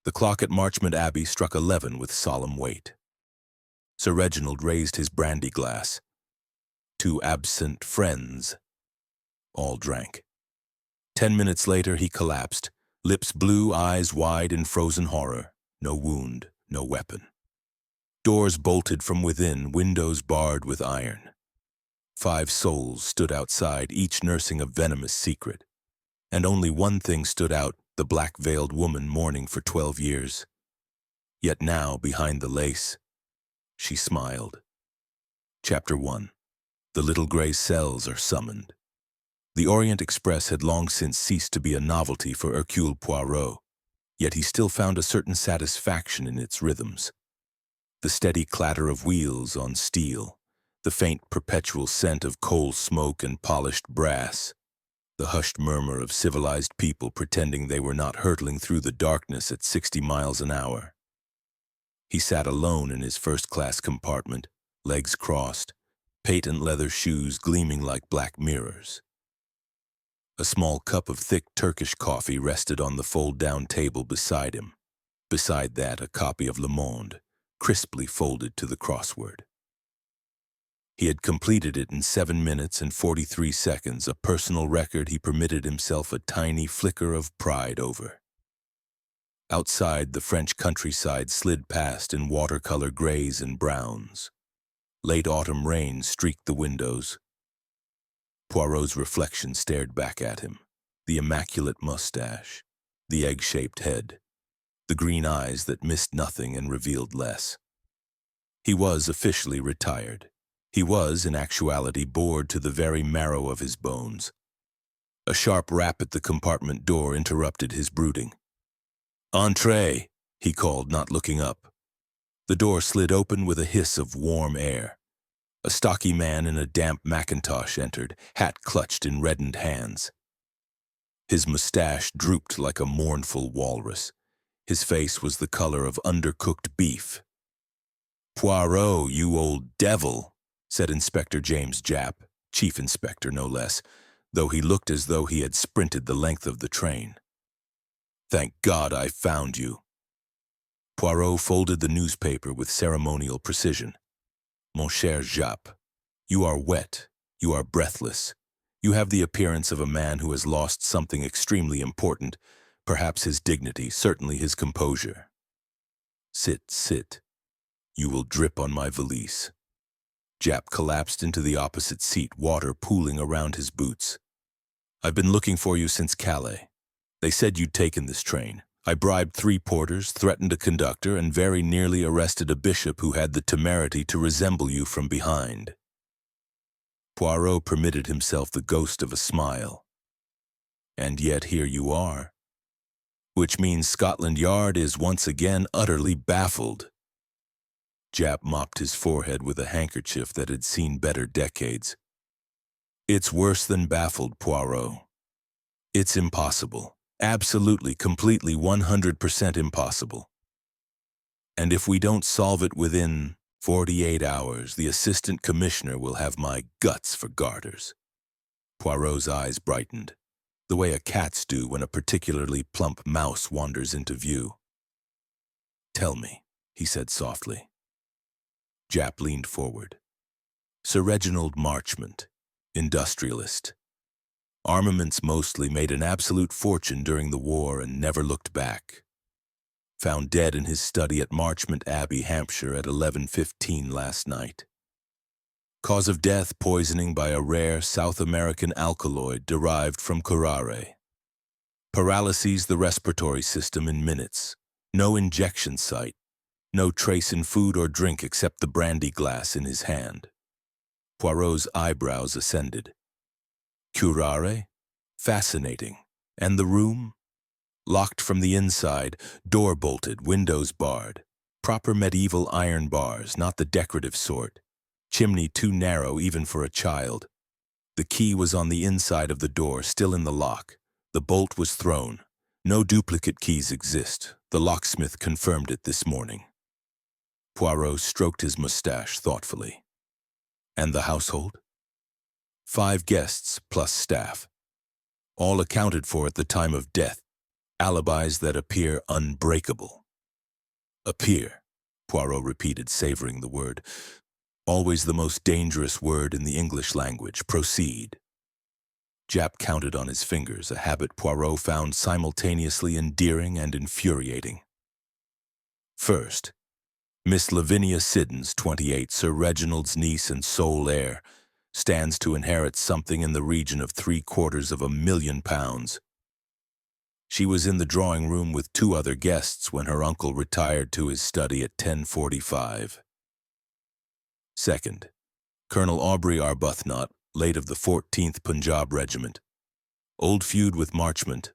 The clock at Marchmont Abbey struck 11 with solemn weight. Sir Reginald raised his brandy glass. Two absent friends. All drank. 10 minutes later he collapsed, lips blue, eyes wide in frozen horror. No wound, no weapon. Doors bolted from within, windows barred with iron. 5 souls stood outside, each nursing a venomous secret. And only one thing stood out, the black-veiled woman mourning for 12 years. Yet now, behind the lace, she smiled. Chapter 1. The little gray cells are summoned. The Orient Express had long since ceased to be a novelty for Hercule Poirot, yet he still found a certain satisfaction in its rhythms. The steady clatter of wheels on steel, the faint perpetual scent of coal smoke and polished brass, the hushed murmur of civilized people pretending they were not hurtling through the darkness at 60 miles an hour. He sat alone in his first-class compartment, legs crossed, patent leather shoes gleaming like black mirrors. A small cup of thick Turkish coffee rested on the fold-down table beside him. Beside that, a copy of Le Monde, crisply folded to the crossword. He had completed it in 7 minutes and 43 seconds, a personal record he permitted himself a tiny flicker of pride over. Outside, the French countryside slid past in watercolor grays and browns. Late autumn rain streaked the windows. Poirot's reflection stared back at him. The immaculate mustache, the egg-shaped head, the green eyes that missed nothing and revealed less. He was officially retired. He was, in actuality, bored to the very marrow of his bones. A sharp rap at the compartment door interrupted his brooding. "Entree," he called, not looking up. The door slid open with a hiss of warm air. A stocky man in a damp mackintosh entered, hat clutched in reddened hands. His mustache drooped like a mournful walrus. His face was the color of undercooked beef. "Poirot, you old devil," said Inspector James Japp, chief inspector no less, though he looked as though he had sprinted the length of the train. "Thank God I found you." Poirot folded the newspaper with ceremonial precision. "Mon cher Japp, you are wet, you are breathless. You have the appearance of a man who has lost something extremely important, perhaps his dignity, certainly his composure. Sit, sit. You will drip on my valise." Japp collapsed into the opposite seat, water pooling around his boots. "I've been looking for you since Calais. They said you'd taken this train. I bribed 3 porters, threatened a conductor, and very nearly arrested a bishop who had the temerity to resemble you from behind." Poirot permitted himself the ghost of a smile. "And yet here you are. Which means Scotland Yard is once again utterly baffled." Japp mopped his forehead with a handkerchief that had seen better decades. "It's worse than baffled, Poirot. It's impossible. Absolutely, completely, 100% impossible. And if we don't solve it within 48 hours, the assistant commissioner will have my guts for garters." Poirot's eyes brightened, the way a cat's do when a particularly plump mouse wanders into view. "Tell me," he said softly. Japp leaned forward. "Sir Reginald Marchmont, industrialist. Armaments mostly, made an absolute fortune during the war and never looked back. Found dead in his study at Marchmont Abbey, Hampshire at 11:15 last night. Cause of death, poisoning by a rare South American alkaloid derived from curare. Paralyses the respiratory system in minutes. No injection site. No trace in food or drink except the brandy glass in his hand." Poirot's eyebrows ascended. "Curare? Fascinating. And the room? Locked from the inside, door bolted, windows barred. Proper medieval iron bars, not the decorative sort. Chimney too narrow even for a child. The key was on the inside of the door, still in the lock. The bolt was thrown. No duplicate keys exist. The locksmith confirmed it this morning." Poirot stroked his mustache thoughtfully. "And the household?" 5 guests plus staff. All accounted for at the time of death. Alibis that appear unbreakable. Appear, Poirot repeated, savoring the word. Always the most dangerous word in the English language. Proceed. Japp counted on his fingers, a habit Poirot found simultaneously endearing and infuriating. First, Miss Lavinia Siddons, 28, Sir Reginald's niece and sole heir, stands to inherit something in the region of £750,000. She was in the drawing room with 2 other guests when her uncle retired to his study at 10:45. Second, Colonel Aubrey Arbuthnot, late of the 14th Punjab Regiment. Old feud with Marchmont,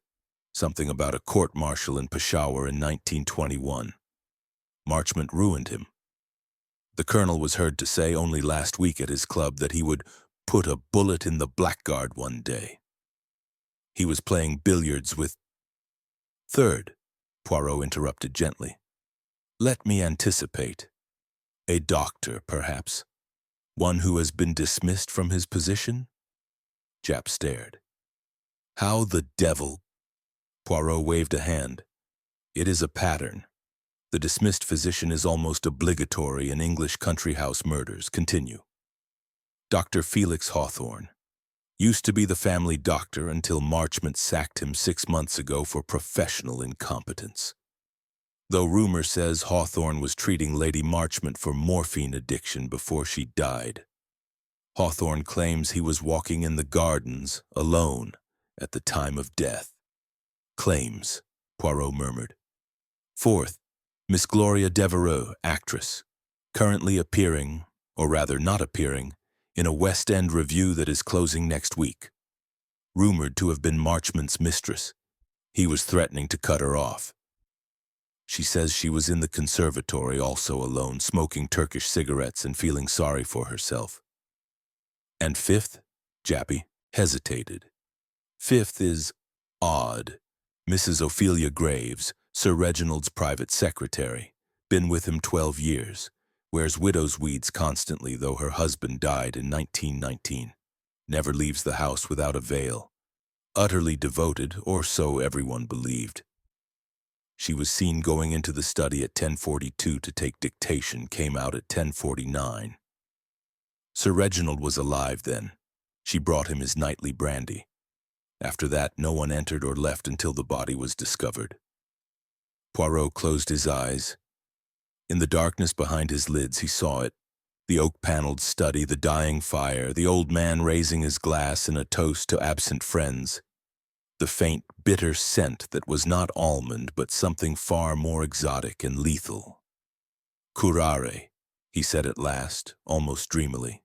something about a court-martial in Peshawar in 1921. Marchmont ruined him. The colonel was heard to say only last week at his club that he would put a bullet in the blackguard one day. He was playing billiards with... Third, Poirot interrupted gently. Let me anticipate. A doctor, perhaps. One who has been dismissed from his position? Japp stared. How the devil? Poirot waved a hand. It is a pattern. The dismissed physician is almost obligatory in English country house murders. Continue. Dr. Felix Hawthorne. Used to be the family doctor until Marchmont sacked him 6 months ago for professional incompetence. Though rumor says Hawthorne was treating Lady Marchmont for morphine addiction before she died. Hawthorne claims he was walking in the gardens, alone, at the time of death. Claims, Poirot murmured. Fourth, Miss Gloria Devereux, actress, currently appearing, or rather not appearing, in a West End revue that is closing next week. Rumored to have been Marchmont's mistress. He was threatening to cut her off. She says she was in the conservatory, also alone, smoking Turkish cigarettes and feeling sorry for herself. And fifth, Jappy hesitated. Fifth is odd. Mrs. Ophelia Graves, Sir Reginald's private secretary, been with him 12 years, wears widow's weeds constantly, though her husband died in 1919. Never leaves the house without a veil. Utterly devoted, or so everyone believed. She was seen going into the study at 10:42 to take dictation, came out at 10:49. Sir Reginald was alive then. She brought him his nightly brandy. After that, no one entered or left until the body was discovered. Poirot closed his eyes. In the darkness behind his lids, he saw it. The oak-paneled study, the dying fire, the old man raising his glass in a toast to absent friends. The faint, bitter scent that was not almond, but something far more exotic and lethal. Curare, he said at last, almost dreamily.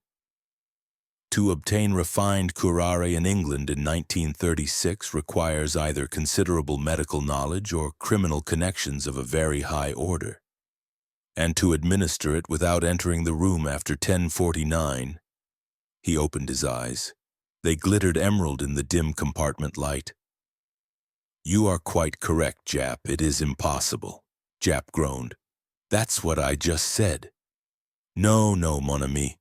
To obtain refined curare in England in 1936 requires either considerable medical knowledge or criminal connections of a very high order. And to administer it without entering the room after 10:49, he opened his eyes. They glittered emerald in the dim compartment light. You are quite correct, Japp. It is impossible. Japp groaned. That's what I just said. No, mon ami.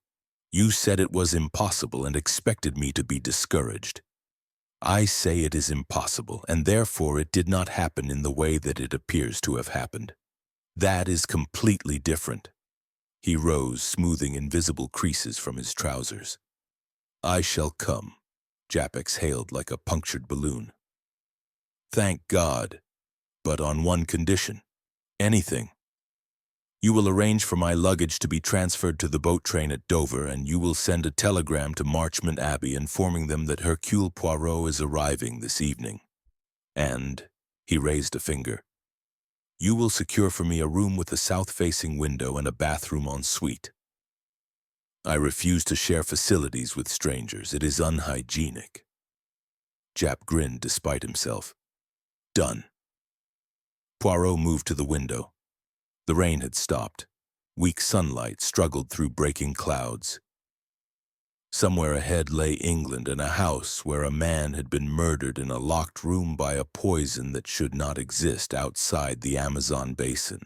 You said it was impossible and expected me to be discouraged. I say it is impossible, and therefore it did not happen in the way that it appears to have happened. That is completely different. He rose, smoothing invisible creases from his trousers. I shall come, Japp exhaled like a punctured balloon. Thank God, but on one condition. Anything. You will arrange for my luggage to be transferred to the boat train at Dover, and you will send a telegram to Marchmont Abbey informing them that Hercule Poirot is arriving this evening. And, he raised a finger, you will secure for me a room with a south-facing window and a bathroom en suite. I refuse to share facilities with strangers. It is unhygienic. Japp grinned despite himself. Done. Poirot moved to the window. The rain had stopped. Weak sunlight struggled through breaking clouds. Somewhere ahead lay England and a house where a man had been murdered in a locked room by a poison that should not exist outside the Amazon basin.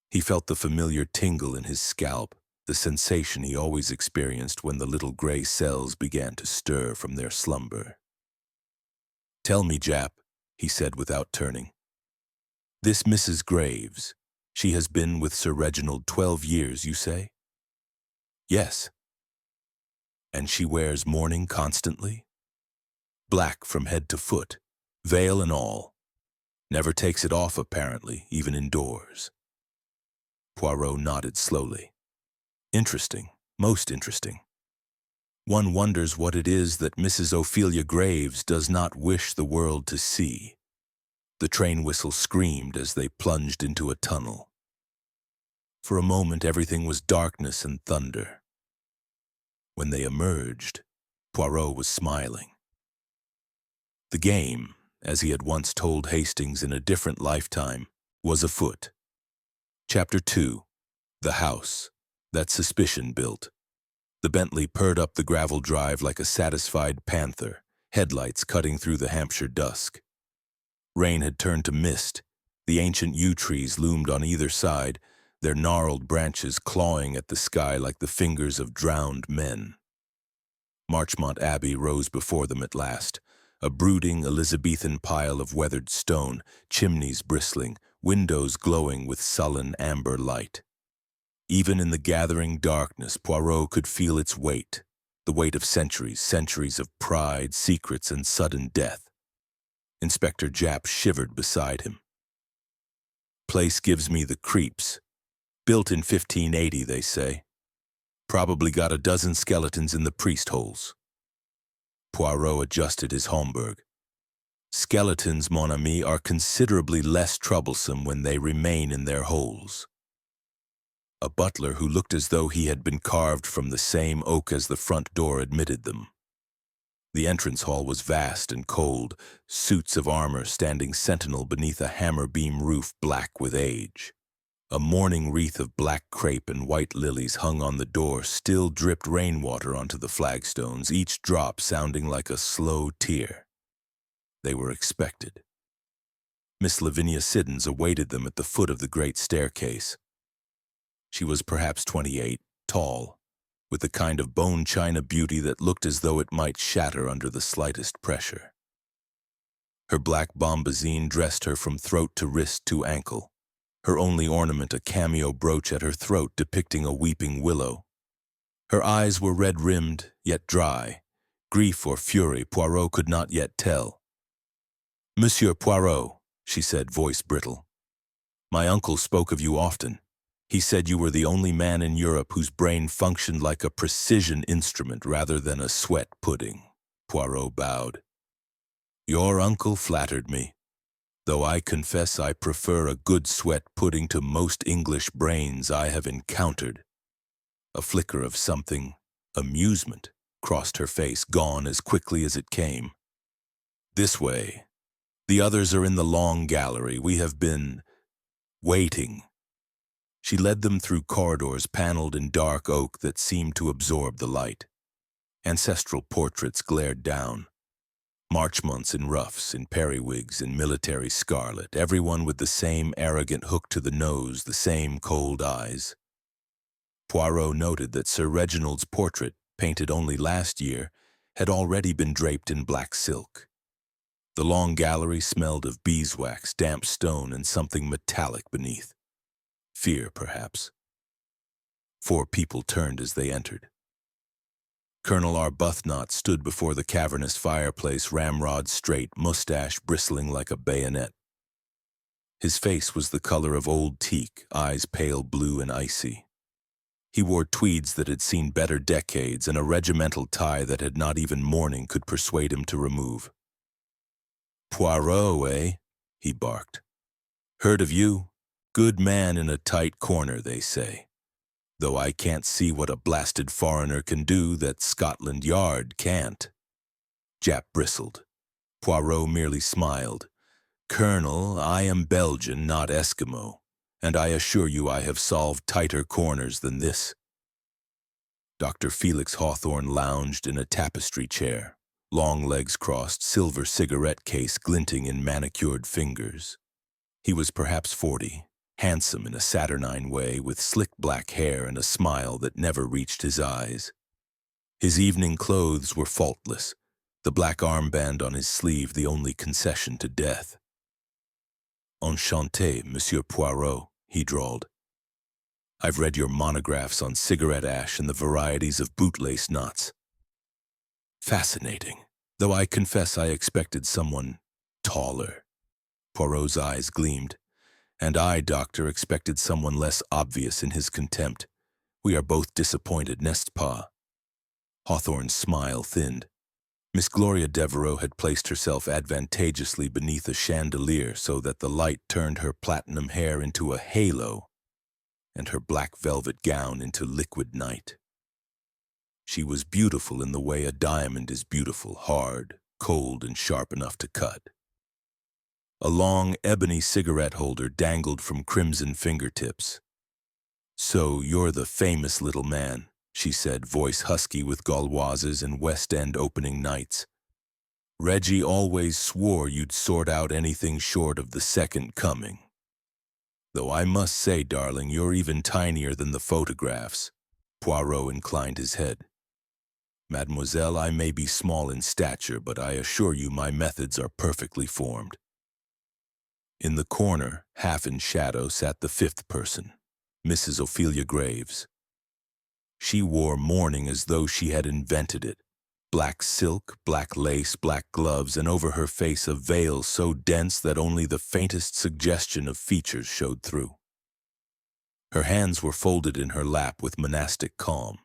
He felt the familiar tingle in his scalp, the sensation he always experienced when the little gray cells began to stir from their slumber. Tell me, Japp, he said without turning. This Mrs. Graves, she has been with Sir Reginald 12 years, you say? Yes. And she wears mourning constantly? Black from head to foot, veil and all. Never takes it off, apparently, even indoors. Poirot nodded slowly. Interesting, most interesting. One wonders what it is that Mrs. Ophelia Graves does not wish the world to see. The train whistle screamed as they plunged into a tunnel. For a moment, everything was darkness and thunder. When they emerged, Poirot was smiling. The game, as he had once told Hastings in a different lifetime, was afoot. Chapter 2. The House That Suspicion Built. The Bentley purred up the gravel drive like a satisfied panther, headlights cutting through the Hampshire dusk. Rain had turned to mist. The ancient yew trees loomed on either side, their gnarled branches clawing at the sky like the fingers of drowned men. Marchmont Abbey rose before them at last, a brooding Elizabethan pile of weathered stone, chimneys bristling, windows glowing with sullen amber light. Even in the gathering darkness, Poirot could feel its weight, the weight of centuries, centuries of pride, secrets, and sudden death. Inspector Japp shivered beside him. Place gives me the creeps. Built in 1580, they say. Probably got a dozen skeletons in the priest holes. Poirot adjusted his Homburg. Skeletons, mon ami, are considerably less troublesome when they remain in their holes. A butler who looked as though he had been carved from the same oak as the front door admitted them. The entrance hall was vast and cold, suits of armor standing sentinel beneath a hammer-beam roof black with age. A mourning wreath of black crepe and white lilies hung on the door, still dripped rainwater onto the flagstones, each drop sounding like a slow tear. They were expected. Miss Lavinia Siddons awaited them at the foot of the great staircase. She was perhaps 28, tall, with the kind of bone china beauty that looked as though it might shatter under the slightest pressure. Her black bombazine dressed her from throat to wrist to ankle, her only ornament a cameo brooch at her throat depicting a weeping willow. Her eyes were red-rimmed, yet dry. Grief or fury, Poirot could not yet tell. "Monsieur Poirot," she said, voice brittle. "My uncle spoke of you often. He said you were the only man in Europe whose brain functioned like a precision instrument rather than a sweat pudding." Poirot bowed. "Your uncle flattered me, though I confess I prefer a good sweat pudding to most English brains I have encountered." A flicker of something, amusement, crossed her face, gone as quickly as it came. "This way. The others are in the long gallery. We have been waiting." She led them through corridors paneled in dark oak that seemed to absorb the light. Ancestral portraits glared down. Marchmonts in ruffs, in periwigs, in military scarlet, everyone with the same arrogant hook to the nose, the same cold eyes. Poirot noted that Sir Reginald's portrait, painted only last year, had already been draped in black silk. The long gallery smelled of beeswax, damp stone, and something metallic beneath. Fear, perhaps. 4 people turned as they entered. Colonel Arbuthnot stood before the cavernous fireplace, ramrod straight, mustache bristling like a bayonet. His face was the color of old teak, eyes pale blue and icy. He wore tweeds that had seen better decades and a regimental tie that had not even mourning could persuade him to remove. "Poirot, eh?" he barked. "Heard of you? Good man in a tight corner, they say. Though I can't see what a blasted foreigner can do that Scotland Yard can't." Japp bristled. Poirot merely smiled. "Colonel, I am Belgian, not Eskimo, and I assure you I have solved tighter corners than this." Dr. Felix Hawthorne lounged in a tapestry chair, long legs crossed, silver cigarette case glinting in manicured fingers. He was perhaps 40. Handsome in a saturnine way, with slick black hair and a smile that never reached his eyes. His evening clothes were faultless, the black armband on his sleeve the only concession to death. "Enchanté, Monsieur Poirot," he drawled. "I've read your monographs on cigarette ash and the varieties of bootlace knots. Fascinating, though I confess I expected someone taller." Poirot's eyes gleamed. "And I, Doctor, expected someone less obvious in his contempt. We are both disappointed, n'est-ce pas?" Hawthorne's smile thinned. Miss Gloria Devereux had placed herself advantageously beneath a chandelier so that the light turned her platinum hair into a halo and her black velvet gown into liquid night. She was beautiful in the way a diamond is beautiful, hard, cold, and sharp enough to cut. A long ebony cigarette holder dangled from crimson fingertips. "So you're the famous little man," she said, voice husky with Gauloises and West End opening nights. "Reggie always swore you'd sort out anything short of the second coming. Though I must say, darling, you're even tinier than the photographs." Poirot inclined his head. "Mademoiselle, I may be small in stature, but I assure you my methods are perfectly formed." In the corner, half in shadow, sat the fifth person, Mrs. Ophelia Graves. She wore mourning as though she had invented it. Black silk, black lace, black gloves, and over her face a veil so dense that only the faintest suggestion of features showed through. Her hands were folded in her lap with monastic calm.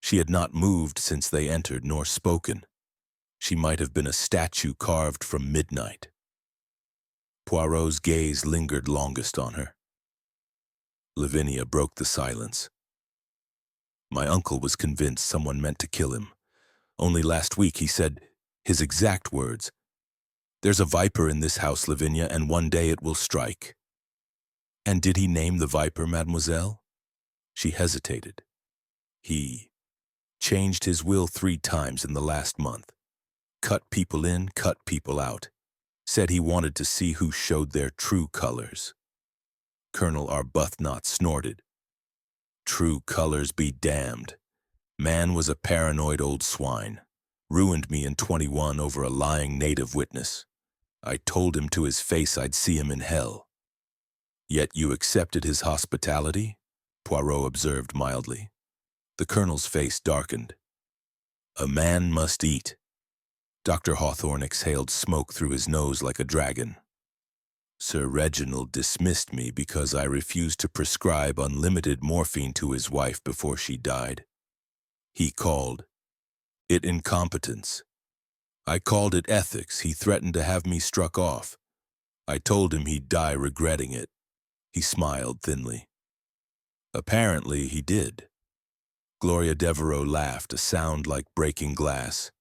She had not moved since they entered, nor spoken. She might have been a statue carved from midnight. Poirot's gaze lingered longest on her. Lavinia broke the silence. "My uncle was convinced someone meant to kill him. Only last week he said, his exact words, 'There's a viper in this house, Lavinia, and one day it will strike.'" "And did he name the viper, mademoiselle?" She hesitated. "He changed his will 3 times in the last month. Cut people in, cut people out. Said he wanted to see who showed their true colors." Colonel Arbuthnot snorted. "True colors be damned. Man was a paranoid old swine. Ruined me in 21 over a lying native witness. I told him to his face I'd see him in hell." "Yet you accepted his hospitality?" Poirot observed mildly. The colonel's face darkened. "A man must eat." Dr. Hawthorne exhaled smoke through his nose like a dragon. "Sir Reginald dismissed me because I refused to prescribe unlimited morphine to his wife before she died. He called it incompetence. I called it ethics. He threatened to have me struck off. I told him he'd die regretting it." He smiled thinly. "Apparently he did." Gloria Devereux laughed, a sound like breaking glass.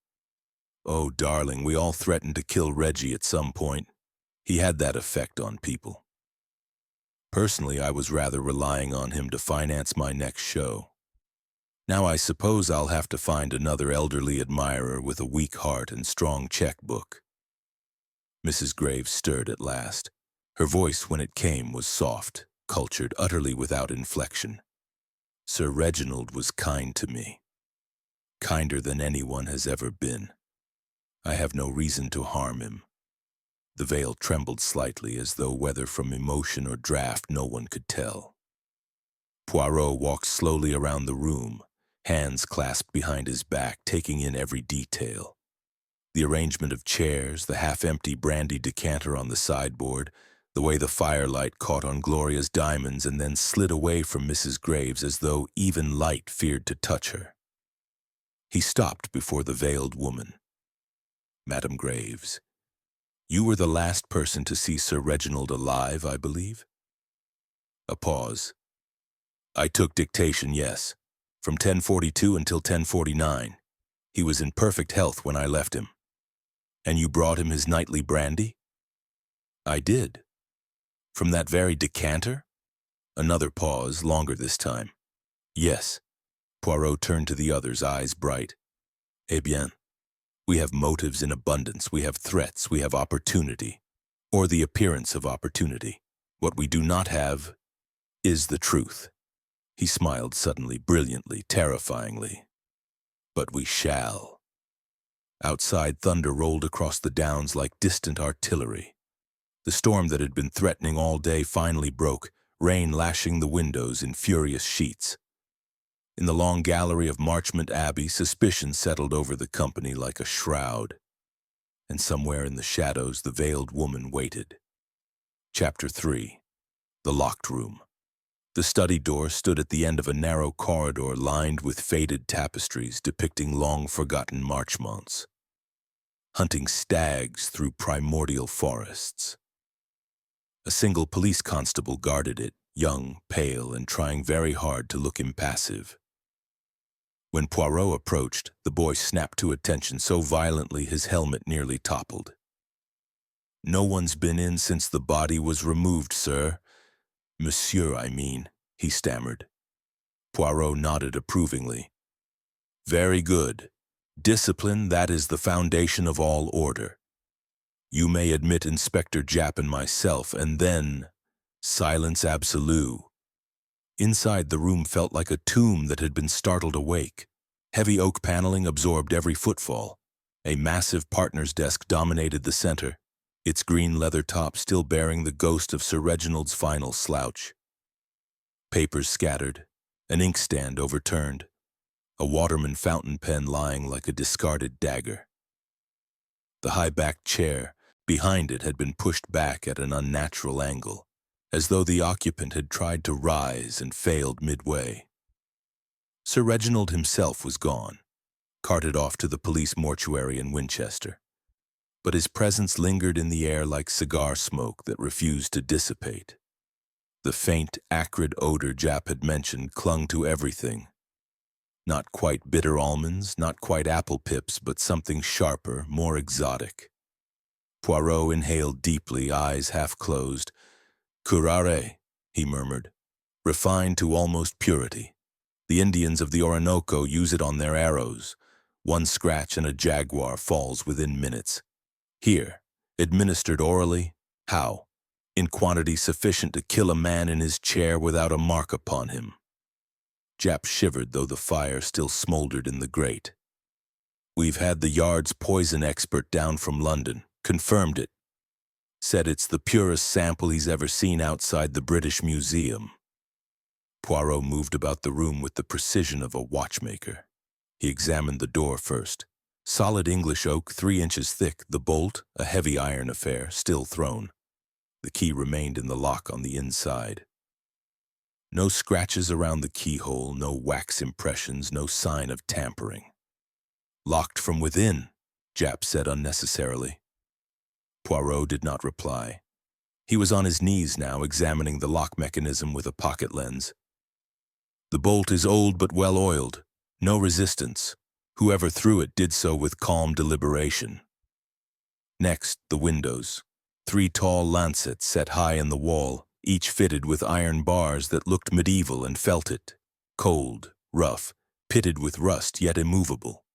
"Oh, darling, we all threatened to kill Reggie at some point. He had that effect on people. Personally, I was rather relying on him to finance my next show. Now I suppose I'll have to find another elderly admirer with a weak heart and strong checkbook." Mrs. Graves stirred at last. Her voice, when it came, was soft, cultured, utterly without inflection. "Sir Reginald was kind to me. Kinder than anyone has ever been. I have no reason to harm him." The veil trembled slightly, as though whether from emotion or draught no one could tell. Poirot walked slowly around the room, hands clasped behind his back, taking in every detail. The arrangement of chairs, the half-empty brandy decanter on the sideboard, the way the firelight caught on Gloria's diamonds and then slid away from Mrs. Graves as though even light feared to touch her. He stopped before the veiled woman. "Madame Graves, you were the last person to see Sir Reginald alive, I believe?" A pause. "I took dictation, yes. From 10:42 until 10:49. He was in perfect health when I left him." "And you brought him his nightly brandy?" "I did." "From that very decanter?" Another pause, longer this time. "Yes." Poirot turned to the others, eyes bright. "Eh bien, we have motives in abundance, we have threats, we have opportunity, or the appearance of opportunity. What we do not have is the truth." He smiled suddenly, brilliantly, terrifyingly. "But we shall. Outside, thunder rolled across the downs like distant artillery. The storm that had been threatening all day finally broke, rain lashing the windows in furious sheets. In the long gallery of Marchmont Abbey, suspicion settled over the company like a shroud. And somewhere in the shadows, the veiled woman waited. Chapter 3. The Locked Room. The study door stood at the end of a narrow corridor lined with faded tapestries depicting long-forgotten Marchmonts, hunting stags through primordial forests. A single police constable guarded it, young, pale, and trying very hard to look impassive. When Poirot approached, the boy snapped to attention so violently his helmet nearly toppled. "No one's been in since the body was removed, sir. Monsieur, I mean," he stammered. Poirot nodded approvingly. "Very good. Discipline, that is the foundation of all order. You may admit Inspector Japp and myself, and then silence absolute." Inside, the room felt like a tomb that had been startled awake. Heavy oak paneling absorbed every footfall. A massive partner's desk dominated the center, its green leather top still bearing the ghost of Sir Reginald's final slouch. Papers scattered, an inkstand overturned, a Waterman fountain pen lying like a discarded dagger. The high-backed chair behind it had been pushed back at an unnatural angle, as though the occupant had tried to rise and failed midway. Sir Reginald himself was gone, carted off to the police mortuary in Winchester, but his presence lingered in the air like cigar smoke that refused to dissipate. The faint, acrid odor Japp had mentioned clung to everything. Not quite bitter almonds, not quite apple pips, but something sharper, more exotic. Poirot inhaled deeply, eyes half closed. "Curare," he murmured, "refined to almost purity. The Indians of the Orinoco use it on their arrows. One scratch and a jaguar falls within minutes. Here, administered orally, how? In quantity sufficient to kill a man in his chair without a mark upon him." Japp shivered, though the fire still smoldered in the grate. "We've had the Yard's poison expert down from London, confirmed it. Said it's the purest sample he's ever seen outside the British Museum." Poirot moved about the room with the precision of a watchmaker. He examined the door first. Solid English oak, 3 inches thick, the bolt, a heavy iron affair, still thrown. The key remained in the lock on the inside. No scratches around the keyhole, no wax impressions, no sign of tampering. "Locked from within," Japp said unnecessarily. Poirot did not reply. He was on his knees now, examining the lock mechanism with a pocket lens. "The bolt is old but well oiled. No resistance. Whoever threw it did so with calm deliberation." Next, the windows. 3 tall lancets set high in the wall, each fitted with iron bars that looked medieval and felt it. Cold, rough, pitted with rust, yet immovable.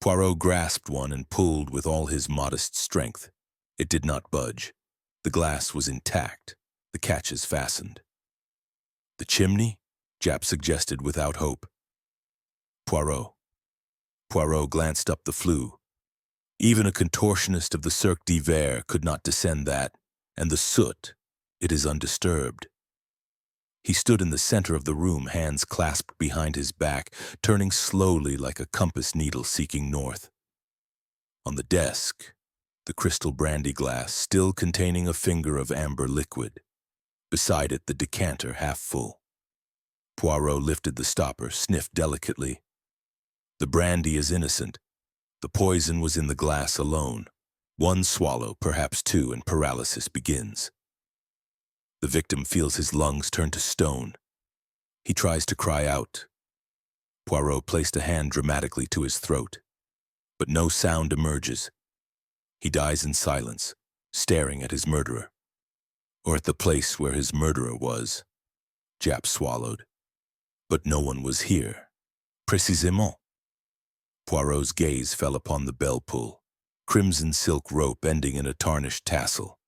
Poirot grasped one and pulled with all his modest strength. It did not budge. The glass was intact, the catches fastened. "The chimney?" Japp suggested without hope. Poirot glanced up the flue. Even a contortionist of the Cirque d'Hiver could not descend that, and the soot, it is undisturbed. He stood in the center of the room, hands clasped behind his back, turning slowly like a compass needle seeking north. On the desk, the crystal brandy glass still containing a finger of amber liquid. Beside it, the decanter half full. Poirot lifted the stopper, sniffed delicately. The brandy is innocent. The poison was in the glass alone. 1 swallow, perhaps 2, and paralysis begins. The victim feels his lungs turn to stone. He tries to cry out. Poirot placed a hand dramatically to his throat, but no sound emerges. He dies in silence, staring at his murderer, or at the place where his murderer was. Japp swallowed. But no one was here. Précisément. Poirot's gaze fell upon the bell pull, crimson silk rope ending in a tarnished tassel.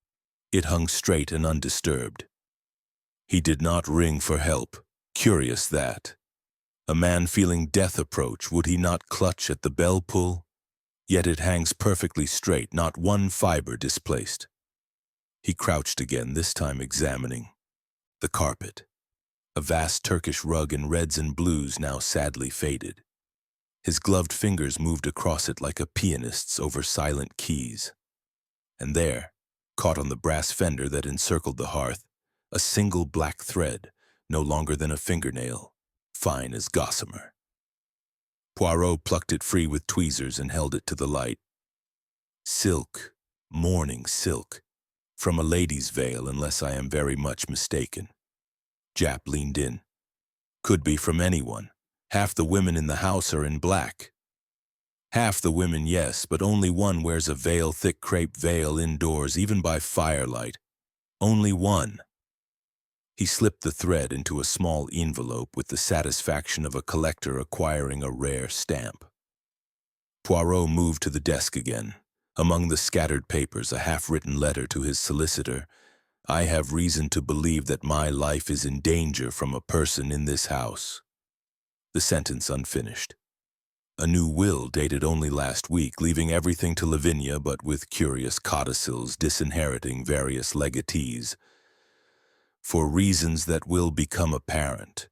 It hung straight and undisturbed. He did not ring for help. Curious that. A man feeling death approach, would he not clutch at the bell pull? Yet it hangs perfectly straight, not one fiber displaced. He crouched again, this time examining the carpet, a vast Turkish rug in reds and blues now sadly faded. His gloved fingers moved across it like a pianist's over silent keys. And there, caught on the brass fender that encircled the hearth, a single black thread, no longer than a fingernail, fine as gossamer. Poirot plucked it free with tweezers and held it to the light. Silk, morning silk, from a lady's veil unless I am very much mistaken. Jap leaned in. Could be from anyone. Half the women in the house are in black. Half the women, yes, but only one wears a veil, thick crepe veil indoors, even by firelight. Only one. He slipped the thread into a small envelope with the satisfaction of a collector acquiring a rare stamp. Poirot moved to the desk again. Among the scattered papers, a half-written letter to his solicitor. I have reason to believe that my life is in danger from a person in this house. The sentence unfinished. A new will dated only last week, leaving everything to Lavinia but with curious codicils disinheriting various legatees. For reasons that will become apparent.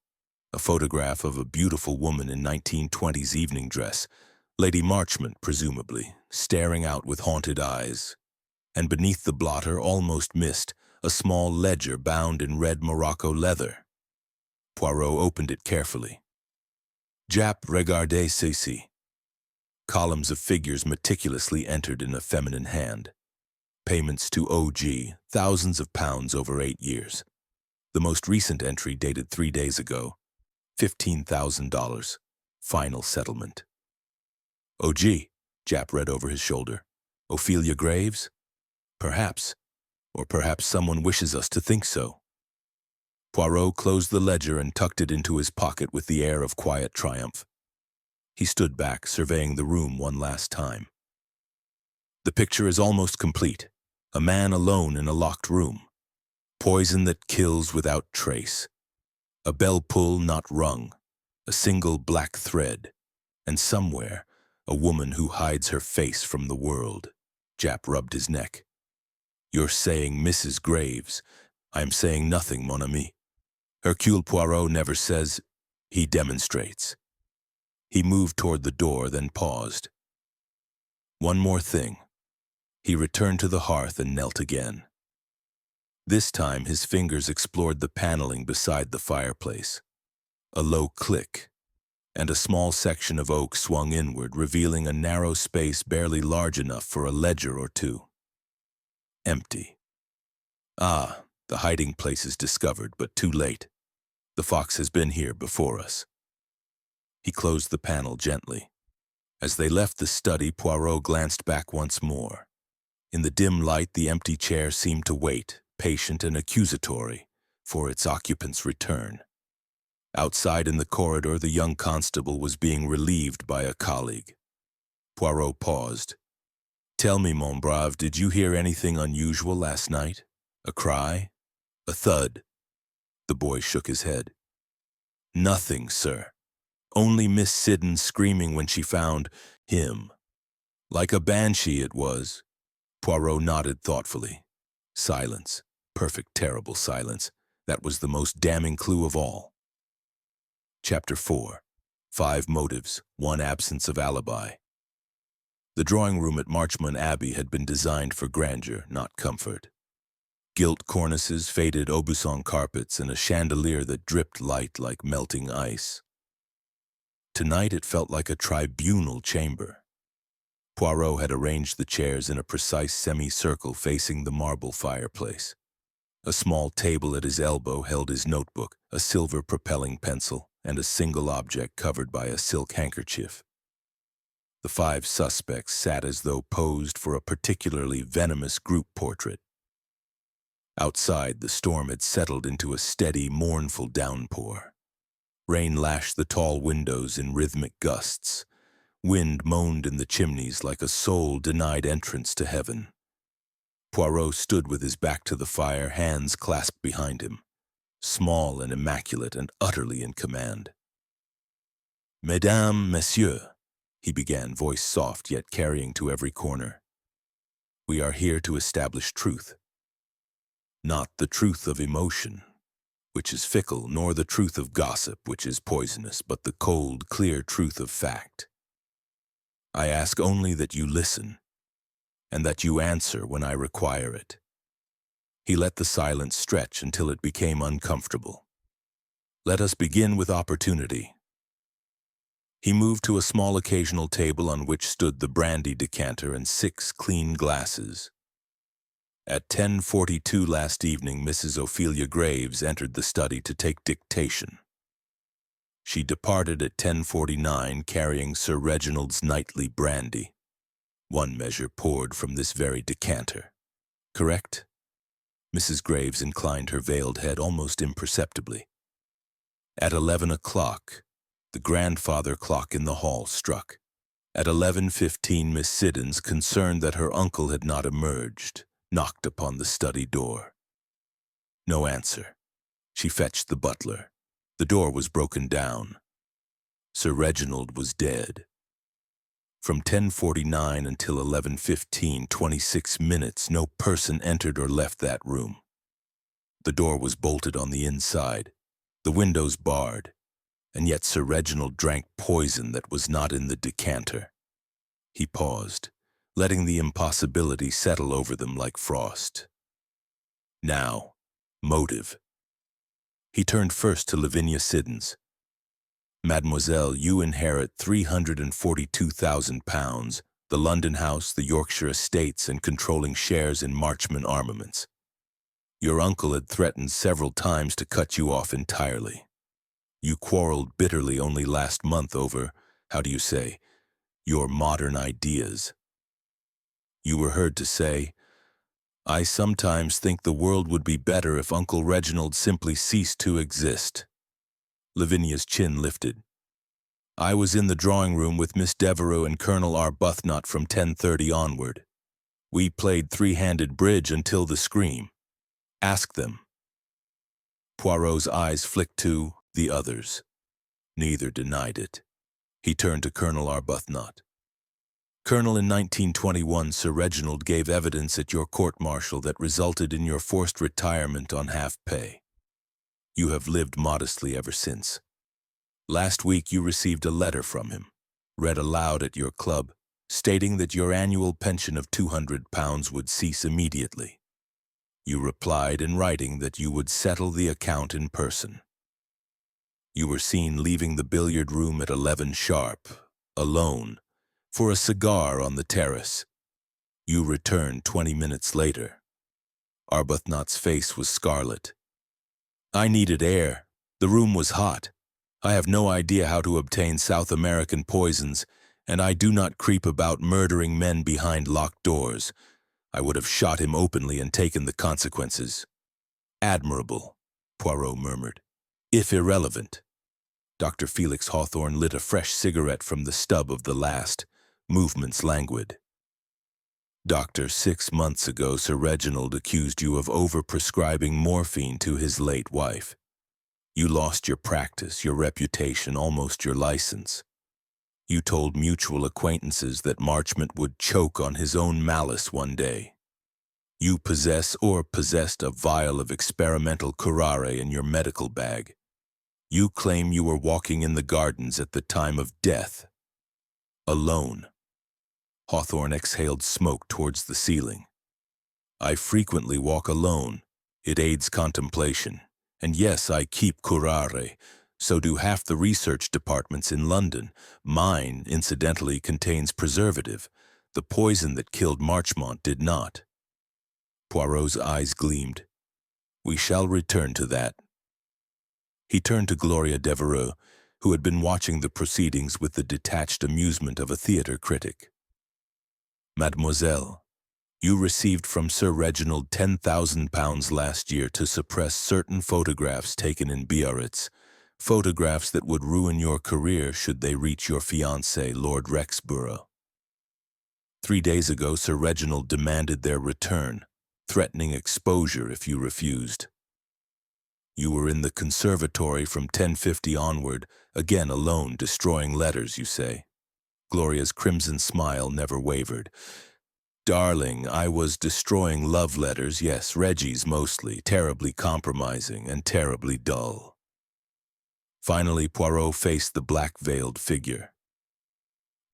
A photograph of a beautiful woman in 1920s evening dress, Lady Marchmont presumably, staring out with haunted eyes. And beneath the blotter, almost missed, a small ledger bound in red Morocco leather. Poirot opened it carefully. Jap, regardez ceci. Columns of figures meticulously entered in a feminine hand. Payments to OG, thousands of pounds over 8 years. The most recent entry dated 3 days ago. $15,000. Final settlement. OG, Jap read over his shoulder. Ophelia Graves? Perhaps. Or perhaps someone wishes us to think so. Poirot closed the ledger and tucked it into his pocket with the air of quiet triumph. He stood back, surveying the room one last time. The picture is almost complete. A man alone in a locked room. Poison that kills without trace. A bell pull not rung. A single black thread. And somewhere, a woman who hides her face from the world. Jap rubbed his neck. You're saying Mrs. Graves. I'm saying nothing, mon ami. Hercule Poirot never says, he demonstrates. He moved toward the door, then paused. One more thing. He returned to the hearth and knelt again. This time his fingers explored the paneling beside the fireplace. A low click, and a small section of oak swung inward, revealing a narrow space barely large enough for a ledger or two. Empty. Ah, the hiding place is discovered, but too late. The fox has been here before us. He closed the panel gently. As they left the study, Poirot glanced back once more. In the dim light, the empty chair seemed to wait, patient and accusatory, for its occupant's return. Outside in the corridor, the young constable was being relieved by a colleague. Poirot paused. Tell me, mon brave, did you hear anything unusual last night? A cry? A thud? The boy shook his head. Nothing, sir. Only Miss Siddons screaming when she found him. Like a banshee it was. Poirot nodded thoughtfully. Silence. Perfect, terrible silence. That was the most damning clue of all. Chapter 4. 5 motives, 1 absence of alibi. The drawing room at Marchmont Abbey had been designed for grandeur, not comfort. Gilt cornices, faded Aubusson carpets, and a chandelier that dripped light like melting ice. Tonight it felt like a tribunal chamber. Poirot had arranged the chairs in a precise semicircle facing the marble fireplace. A small table at his elbow held his notebook, a silver propelling pencil, and a single object covered by a silk handkerchief. The 5 suspects sat as though posed for a particularly venomous group portrait. Outside, the storm had settled into a steady, mournful downpour. Rain lashed the tall windows in rhythmic gusts. Wind moaned in the chimneys like a soul denied entrance to heaven. Poirot stood with his back to the fire, hands clasped behind him, small and immaculate and utterly in command. Mesdames, Messieurs, he began, voice soft yet carrying to every corner. "We are here to establish truth. Not the truth of emotion, which is fickle, nor the truth of gossip, which is poisonous, but the cold, clear truth of fact. I ask only that you listen, and that you answer when I require it." He let the silence stretch until it became uncomfortable. "Let us begin with opportunity." He moved to a small occasional table on which stood the brandy decanter and 6 clean glasses. At 10:42 last evening, Mrs. Ophelia Graves entered the study to take dictation. She departed at 10:49 carrying Sir Reginald's nightly brandy. 1 measure poured from this very decanter. Correct? Mrs. Graves inclined her veiled head almost imperceptibly. At 11 o'clock, the grandfather clock in the hall struck. At 11:15, Miss Siddons, concerned that her uncle had not emerged, knocked upon the study door. No answer. She fetched the butler. The door was broken down. Sir Reginald was dead. From 10:49 until 11:15, 26 minutes, no person entered or left that room. The door was bolted on the inside, the windows barred, and yet Sir Reginald drank poison that was not in the decanter. He paused, letting the impossibility settle over them like frost. Now, motive. He turned first to Lavinia Siddons. "Mademoiselle, you inherit £342,000, the London house, the Yorkshire estates, and controlling shares in Marchman Armaments. Your uncle had threatened several times to cut you off entirely. You quarreled bitterly only last month over, how do you say, your modern ideas. You were heard to say, 'I sometimes think the world would be better if Uncle Reginald simply ceased to exist.'" Lavinia's chin lifted. "I was in the drawing-room with Miss Devereux and Colonel Arbuthnot from 10:30 onward. We played 3-handed bridge until the scream. Ask them." Poirot's eyes flicked to the others. Neither denied it. He turned to Colonel Arbuthnot. "Colonel, in 1921, Sir Reginald gave evidence at your court-martial that resulted in your forced retirement on half-pay. You have lived modestly ever since. Last week you received a letter from him, read aloud at your club, stating that your annual pension of £200 would cease immediately. You replied in writing that you would settle the account in person. You were seen leaving the billiard room at 11 sharp, alone, for a cigar on the terrace. You returned 20 minutes later." Arbuthnot's face was scarlet. "I needed air. The room was hot. I have no idea how to obtain South American poisons, and I do not creep about murdering men behind locked doors. I would have shot him openly and taken the consequences." "Admirable," Poirot murmured, "if irrelevant." Dr. Felix Hawthorne lit a fresh cigarette from the stub of the last, movements languid. "Doctor, 6 months ago, Sir Reginald accused you of over-prescribing morphine to his late wife. You lost your practice, your reputation, almost your license. You told mutual acquaintances that Marchmont would choke on his own malice one day. You possess or possessed a vial of experimental curare in your medical bag. You claim you were walking in the gardens at the time of death. Alone." Hawthorne exhaled smoke towards the ceiling. "I frequently walk alone. It aids contemplation. And yes, I keep curare. So do half the research departments in London. Mine, incidentally, contains preservative. The poison that killed Marchmont did not." Poirot's eyes gleamed. "We shall return to that." He turned to Gloria Devereux, who had been watching the proceedings with the detached amusement of a theater critic. "Mademoiselle, you received from Sir Reginald £10,000 last year to suppress certain photographs taken in Biarritz, photographs that would ruin your career should they reach your fiancé, Lord Rexborough. 3 days ago, Sir Reginald demanded their return, threatening exposure if you refused. You were in the conservatory from 10:50 onward, again alone, destroying letters, you say. Gloria's crimson smile never wavered. Darling, I was destroying love letters, yes, Reggie's mostly, terribly compromising and terribly dull. Finally, Poirot faced the black-veiled figure.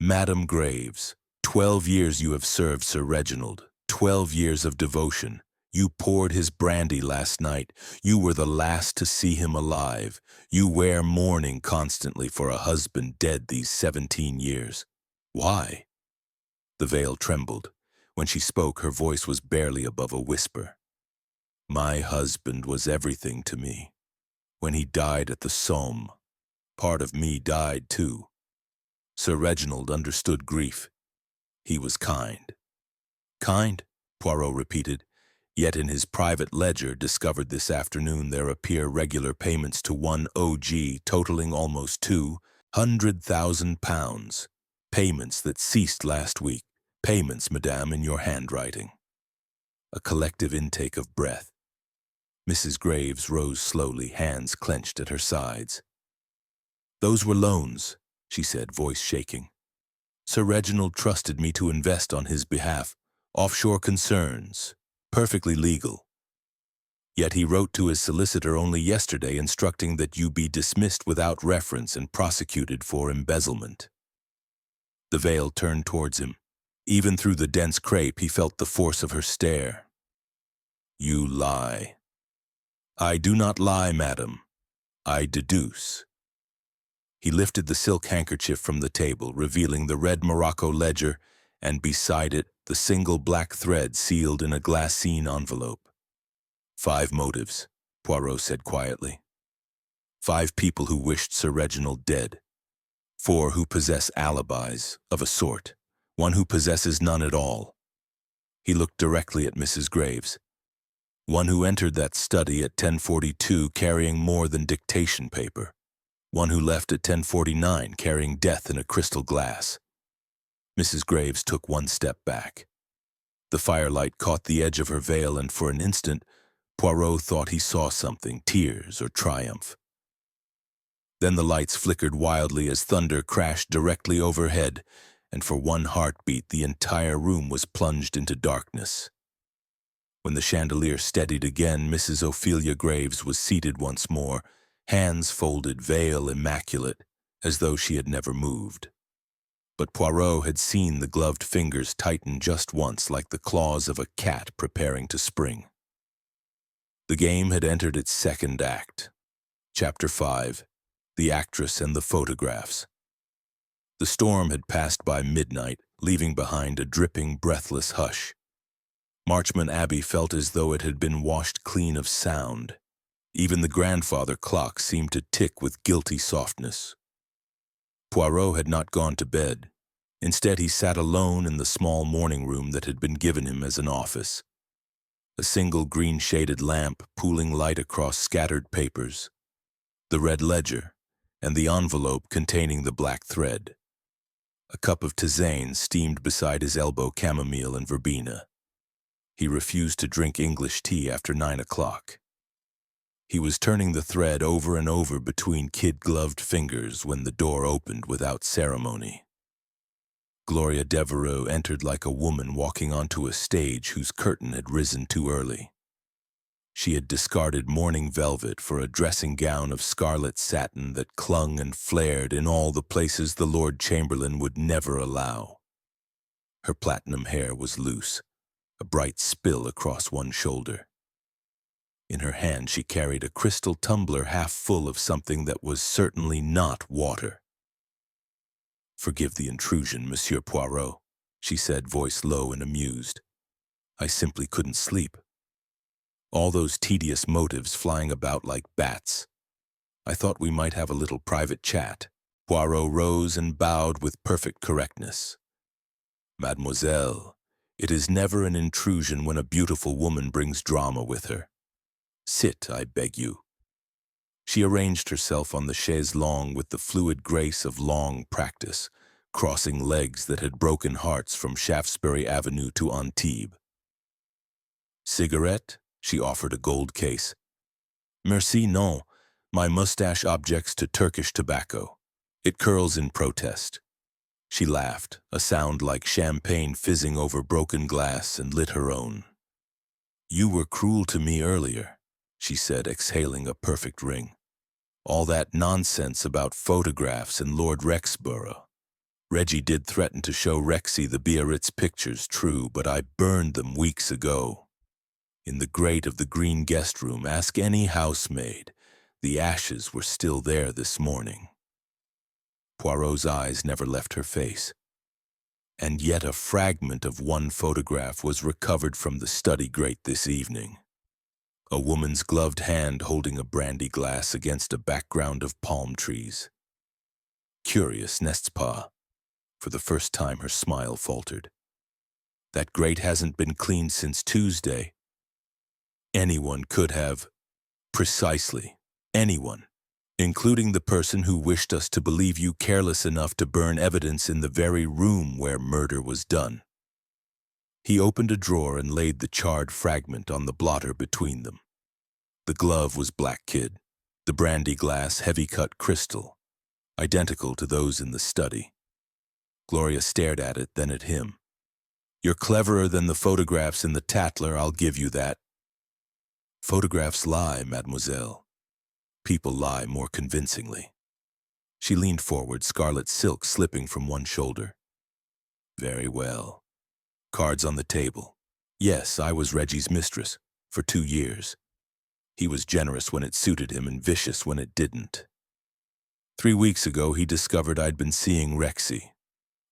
Madame Graves, 12 years you have served Sir Reginald, 12 years of devotion. You poured his brandy last night. You were the last to see him alive. You wear mourning constantly for a husband dead these 17 years. Why? The veil trembled. When she spoke, her voice was barely above a whisper. My husband was everything to me. When he died at the Somme, part of me died too. Sir Reginald understood grief. He was kind. Kind? Poirot repeated. Yet in his private ledger, discovered this afternoon, there appear regular payments to one OG totaling almost £200,000. Payments that ceased last week. Payments, madame, in your handwriting. A collective intake of breath. Mrs. Graves rose slowly, hands clenched at her sides. Those were loans, she said, voice shaking. Sir Reginald trusted me to invest on his behalf. Offshore concerns. Perfectly legal. Yet he wrote to his solicitor only yesterday instructing that you be dismissed without reference and prosecuted for embezzlement. The veil turned towards him. Even through the dense crepe, he felt the force of her stare. You lie. I do not lie, madam. I deduce. He lifted the silk handkerchief from the table, revealing the red Morocco ledger, and beside it, the single black thread sealed in a glassine envelope. 5 motives, Poirot said quietly. 5 people who wished Sir Reginald dead. 4 who possess alibis, of a sort. 1 who possesses none at all. He looked directly at Mrs. Graves. 1 who entered that study at 10:42 carrying more than dictation paper. 1 who left at 10:49 carrying death in a crystal glass. Mrs. Graves took 1 step back. The firelight caught the edge of her veil, and for an instant, Poirot thought he saw something, tears or triumph. Then the lights flickered wildly as thunder crashed directly overhead, and for 1 heartbeat the entire room was plunged into darkness. When the chandelier steadied again, Mrs. Ophelia Graves was seated once more, hands folded, veil immaculate, as though she had never moved. But Poirot had seen the gloved fingers tighten just once like the claws of a cat preparing to spring. The game had entered its second act. Chapter 5. The Actress and the Photographs. The storm had passed by midnight, leaving behind a dripping, breathless hush. Marchmont Abbey felt as though it had been washed clean of sound. Even the grandfather clock seemed to tick with guilty softness. Poirot had not gone to bed. Instead, he sat alone in the small morning room that had been given him as an office. A single green-shaded lamp pooling light across scattered papers, the red ledger, and the envelope containing the black thread. A cup of tisane steamed beside his elbow, chamomile and verbena. He refused to drink English tea after 9 o'clock. He was turning the thread over and over between kid-gloved fingers when the door opened without ceremony. Gloria Devereux entered like a woman walking onto a stage whose curtain had risen too early. She had discarded mourning velvet for a dressing gown of scarlet satin that clung and flared in all the places the Lord Chamberlain would never allow. Her platinum hair was loose, a bright spill across one shoulder. In her hand she carried a crystal tumbler half full of something that was certainly not water. "Forgive the intrusion, Monsieur Poirot," she said, voice low and amused. "I simply couldn't sleep. All those tedious motives flying about like bats. I thought we might have a little private chat." Poirot rose and bowed with perfect correctness. "Mademoiselle, it is never an intrusion when a beautiful woman brings drama with her. Sit, I beg you." She arranged herself on the chaise longue with the fluid grace of long practice, crossing legs that had broken hearts from Shaftesbury Avenue to Antibes. "Cigarette?" She offered a gold case. "Merci, non. My mustache objects to Turkish tobacco. It curls in protest." She laughed, a sound like champagne fizzing over broken glass, and lit her own. "You were cruel to me earlier," she said, exhaling a perfect ring. "All that nonsense about photographs and Lord Rexborough. Reggie did threaten to show Rexy the Biarritz pictures, true, but I burned them weeks ago. In the grate of the green guest room, ask any housemaid. The ashes were still there this morning." Poirot's eyes never left her face. "And yet a fragment of one photograph was recovered from the study grate this evening. A woman's gloved hand holding a brandy glass against a background of palm trees. Curious, n'est-ce pas?" For the first time her smile faltered. "That grate hasn't been cleaned since Tuesday. Anyone could have..." "Precisely, anyone, including the person who wished us to believe you careless enough to burn evidence in the very room where murder was done." He opened a drawer and laid the charred fragment on the blotter between them. The glove was black kid, the brandy glass heavy-cut crystal, identical to those in the study. Gloria stared at it, then at him. "You're cleverer than the photographs in the Tatler, I'll give you that." "Photographs lie, mademoiselle. People lie more convincingly." She leaned forward, scarlet silk slipping from one shoulder. "Very well. Cards on the table. Yes, I was Reggie's mistress, for 2 years. He was generous when it suited him and vicious when it didn't. 3 weeks ago he discovered I'd been seeing Rexy.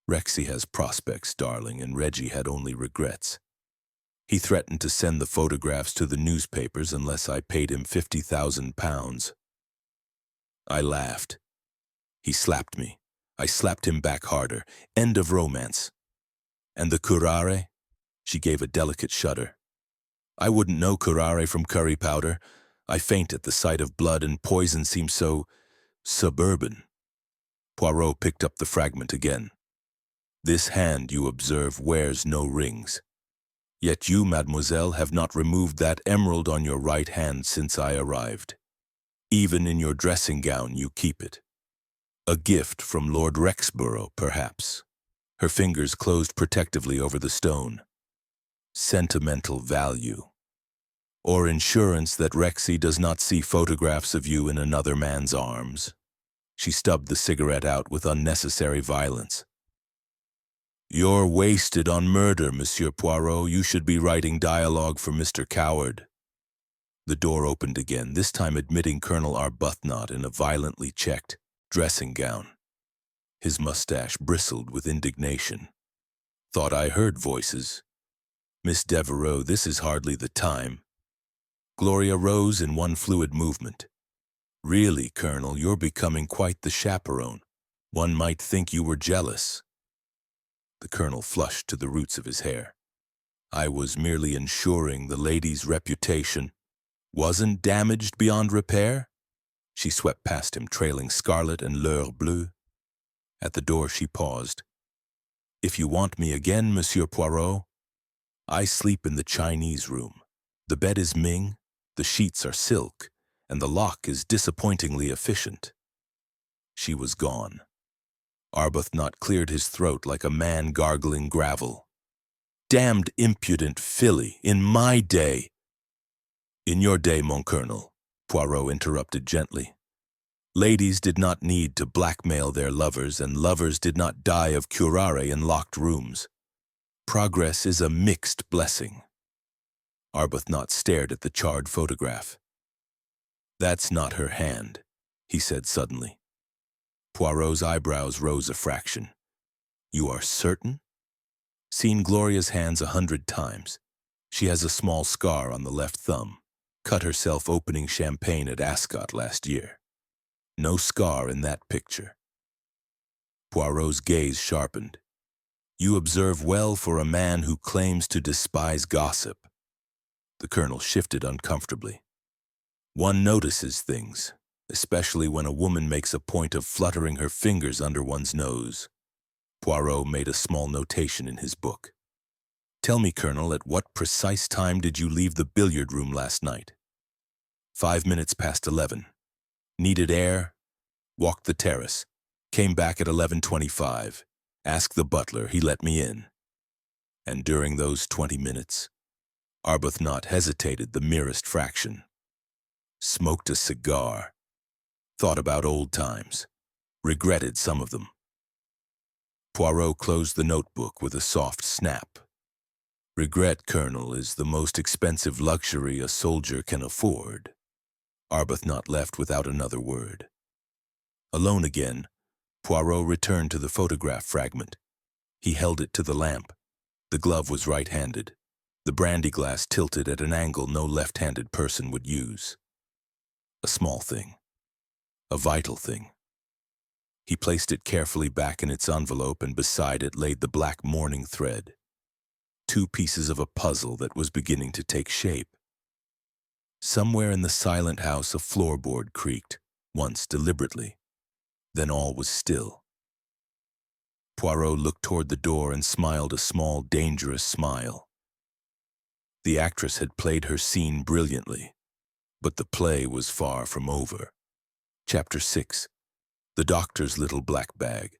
Rexy has prospects, darling, and Reggie had only regrets. He threatened to send the photographs to the newspapers unless I paid him £50,000. I laughed. He slapped me. I slapped him back harder. End of romance. And the curare?" She gave a delicate shudder. "I wouldn't know curare from curry powder. I faint at the sight of blood, and poison seems so suburban." Poirot picked up the fragment again. "This hand, you observe, wears no rings. Yet you, mademoiselle, have not removed that emerald on your right hand since I arrived. Even in your dressing gown you keep it. A gift from Lord Rexborough, perhaps." Her fingers closed protectively over the stone. "Sentimental value. Or insurance that Rexy does not see photographs of you in another man's arms." She stubbed the cigarette out with unnecessary violence. "You're wasted on murder, Monsieur Poirot. You should be writing dialogue for Mr. Coward." The door opened again, this time admitting Colonel Arbuthnot in a violently checked dressing gown. His mustache bristled with indignation. "Thought I heard voices. Miss Devereux, this is hardly the time." Gloria rose in one fluid movement. "Really, Colonel, you're becoming quite the chaperone. One might think you were jealous." The Colonel flushed to the roots of his hair. "I was merely ensuring the lady's reputation wasn't damaged beyond repair." She swept past him, trailing scarlet and l'heure bleue. At the door she paused. "If you want me again, Monsieur Poirot, I sleep in the Chinese room. The bed is Ming, the sheets are silk, and the lock is disappointingly efficient." She was gone. Arbuthnot cleared his throat like a man gargling gravel. "Damned impudent filly, in my day." "In your day, mon colonel," Poirot interrupted gently. "Ladies did not need to blackmail their lovers, and lovers did not die of curare in locked rooms. Progress is a mixed blessing." Arbuthnot stared at the charred photograph. "That's not her hand," he said suddenly. Poirot's eyebrows rose a fraction. "You are certain?" "Seen Gloria's hands 100 times. She has a small scar on the left thumb. Cut herself opening champagne at Ascot last year. No scar in that picture." Poirot's gaze sharpened. "You observe well for a man who claims to despise gossip." The Colonel shifted uncomfortably. "One notices things, especially when a woman makes a point of fluttering her fingers under one's nose." Poirot made a small notation in his book. "Tell me, Colonel, at what precise time did you leave the billiard room last night?" 5 minutes past 11. Needed air, walked the terrace, came back at 11:25, Ask the butler, he let me in. And during those 20 minutes, Arbuthnot hesitated the merest fraction, smoked a cigar, thought about old times, regretted some of them. Poirot closed the notebook with a soft snap. Regret, Colonel, is the most expensive luxury a soldier can afford. Arbuthnot left without another word. Alone again, Poirot returned to the photograph fragment. He held it to the lamp. The glove was right-handed, the brandy glass tilted at an angle no left-handed person would use. A small thing. A vital thing. He placed it carefully back in its envelope, and beside it laid the black mourning thread. 2 pieces of a puzzle that was beginning to take shape. Somewhere in the silent house a floorboard creaked, once deliberately. Then all was still. Poirot looked toward the door and smiled a small, dangerous smile. The actress had played her scene brilliantly, but the play was far from over. Chapter 6. The Doctor's Little Black Bag.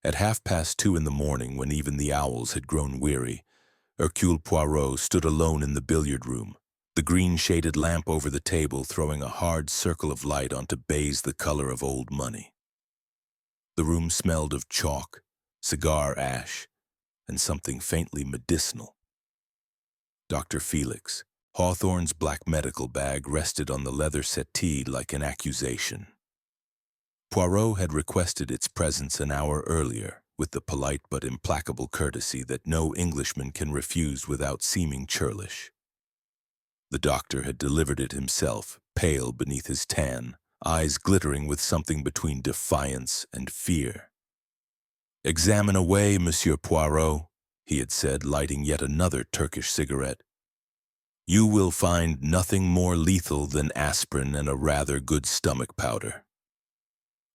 At 2:30 in the morning, when even the owls had grown weary, Hercule Poirot stood alone in the billiard room, the green-shaded lamp over the table throwing a hard circle of light onto baize the color of old money. The room smelled of chalk, cigar ash, and something faintly medicinal. Dr. Felix, Hawthorne's black medical bag, rested on the leather settee like an accusation. Poirot had requested its presence an hour earlier, with the polite but implacable courtesy that no Englishman can refuse without seeming churlish. The doctor had delivered it himself, pale beneath his tan, eyes glittering with something between defiance and fear. "Examine away, Monsieur Poirot," he had said, lighting yet another Turkish cigarette. "You will find nothing more lethal than aspirin and a rather good stomach powder."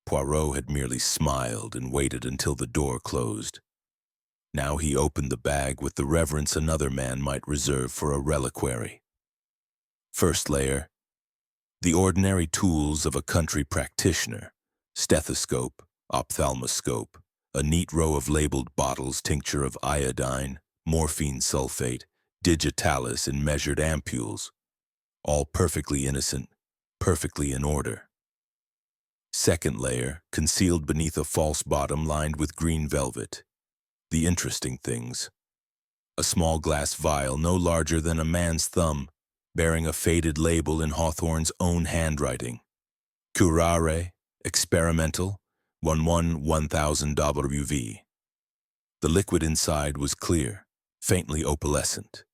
Poirot had merely smiled and waited until the door closed. Now he opened the bag with the reverence another man might reserve for a reliquary. First layer, the ordinary tools of a country practitioner: stethoscope, ophthalmoscope, a neat row of labeled bottles, tincture of iodine, morphine sulfate, digitalis in measured ampules, all perfectly innocent, perfectly in order. Second layer, concealed beneath a false bottom lined with green velvet. The interesting things. A small glass vial no larger than a man's thumb, bearing a faded label in Hawthorne's own handwriting. Curare, experimental, 1000 WV. The liquid inside was clear, faintly opalescent.